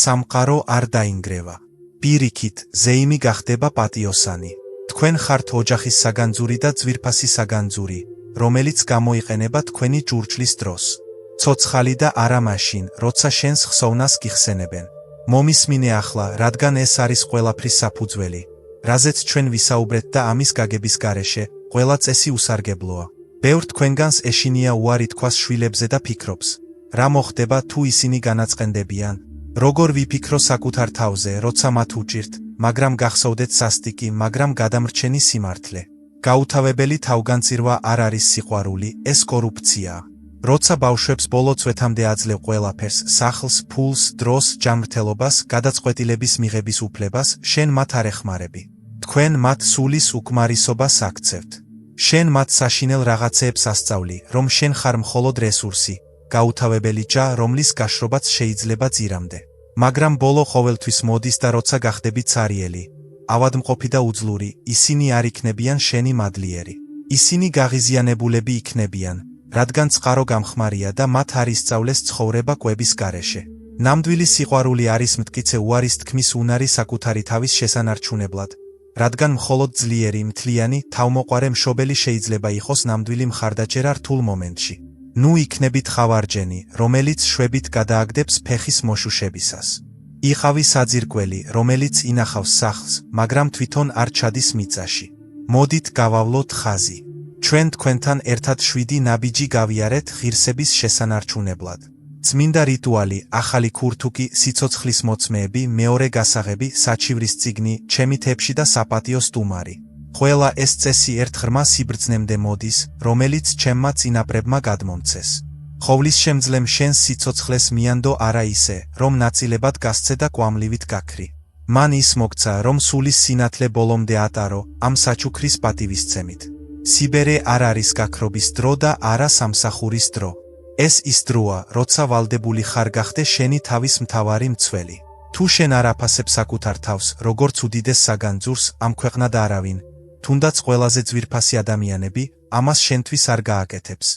[SPEAKER 1] სამყარო არ დაინგრევა. პირიქით, ზეიმი გახდება პატიოსანი. თქვენ ხართ ოჯახის საგანძური და ძვირფასი საგანძური, რომელიც გამოიყენება თქვენი ჭურჭლის დროს. ცოცხალი და არა მაშინ, როცა შენს ხსოვნას გიხსენებენ. მომისმინე ახლა, რადგან ეს არის ყველაფრის საფუძველი, რაზეც ჩვენ ვისაუბრეთ და ამის გაგების გარეშე, ყველა წესი უსარგებლოა. ბევრ თქვენგანს ეშინია უარი თქვას შვილებზე და ფიქრობს, რა მოხდება თუ ისინი განაწყენდებიან? როგორ ვიფიქრო საკუთარ თავზე, როცა მათ უჭირთ, მაგრამ გახსოვდეთ სასტიკი, მაგრამ გადამრჩენი სიმართლე. გაუთავებელი თავგანწირვა არ არის სიყვარული, ეს კორუფციაა. როცა ბავშვებს ბოლო წვეთამდე აძლევ ყველაფერს, სახლს, ფულს, დროს, ჯანმრთელობას, გადაწყვეტილების მიღების უფლებას, შენ მათ არ ეხმარები. თქვენ მათ სულის უკმარისობას აქცევთ. შენ მათ საშინელ რაღაცეებს ასწავლი, რომ შენ ხარ მხოლოდ რესურსი, გაუთავებელი ჯა, რომლის გაშრობაც შეიძლება ძირამდე. მაგრამ ბოლო ყოველთვის მოდის და როცა გახდები цаრიელი, ავადმყოფი და უძლური, ისინი არ იქნებიან შენი მადლიერი. ისინი გაღიზიანებულები იქნებიან, რადგან წყარო გამხმარია და მათ არ ისწავლეს ცხოვრება კვების გარეშე. ნამდვილი სიყვარული არის მტკიცე უარის თქმის უნარი საკუთარი თავის შესანარჩუნებლად, რადგან მხოლოდ ძლიერი, მთლიანი, თავმოყვარე მშობელი შეიძლება იყოს ნამდვილი მხარდაჭერა რთულ მომენტში. ნუ იქნებით ხავარჯენი, რომელიც შვებით გადააგდებს ფეხის მოშუშებისას. იყავი საძირკველი, რომელიც ინახავს სახლს, მაგრამ თვითონ არ ჩადის მიწაში. მოდით გავავლოთ ხაზი. ჩვენ თქვენთან ერთად 7 ნაბიჯი გავიარეთ ღირსების შესანარჩუნებლად. წმინდა რიტუალი, ახალი ქურთუკი, სიცოცხლის მოწმეები, მეორე გასაღები, საჩივრის წიგნი, ჩემი თეფში და საპატიო სტუმარი. ყველა ეს წესი ერთ ღრმა სიბრძნემდე მოდის, რომელიც ჩემმა წინაპრებმა გადმომცეს. ხოვლის შემძლემ შენს სიცოცხლეს მიანდო არა ისე, რომ ნაწილებად გასცე და კვამლივით გაქრი. მან ის მოგცა, რომ სულის სინათლე ბოლომდე ატარო, ამ საჩუქრის პატივისცემით. სიბერე არ არის გაქრობის დრო და არა სამსახურის დრო. ეს ის დროა, როცა ვალდებული ხარ გახდე შენი თავის მთავარი მცველი. თუ შენ არ აფასებ საკუთარ თავს, როგორც უდიდეს საგანძურს, ამ ქვეყნად არავინ, თუნდაც ყველაზე ძვირფასი ადამიანები, ამას შენთვის არ გააკეთებს.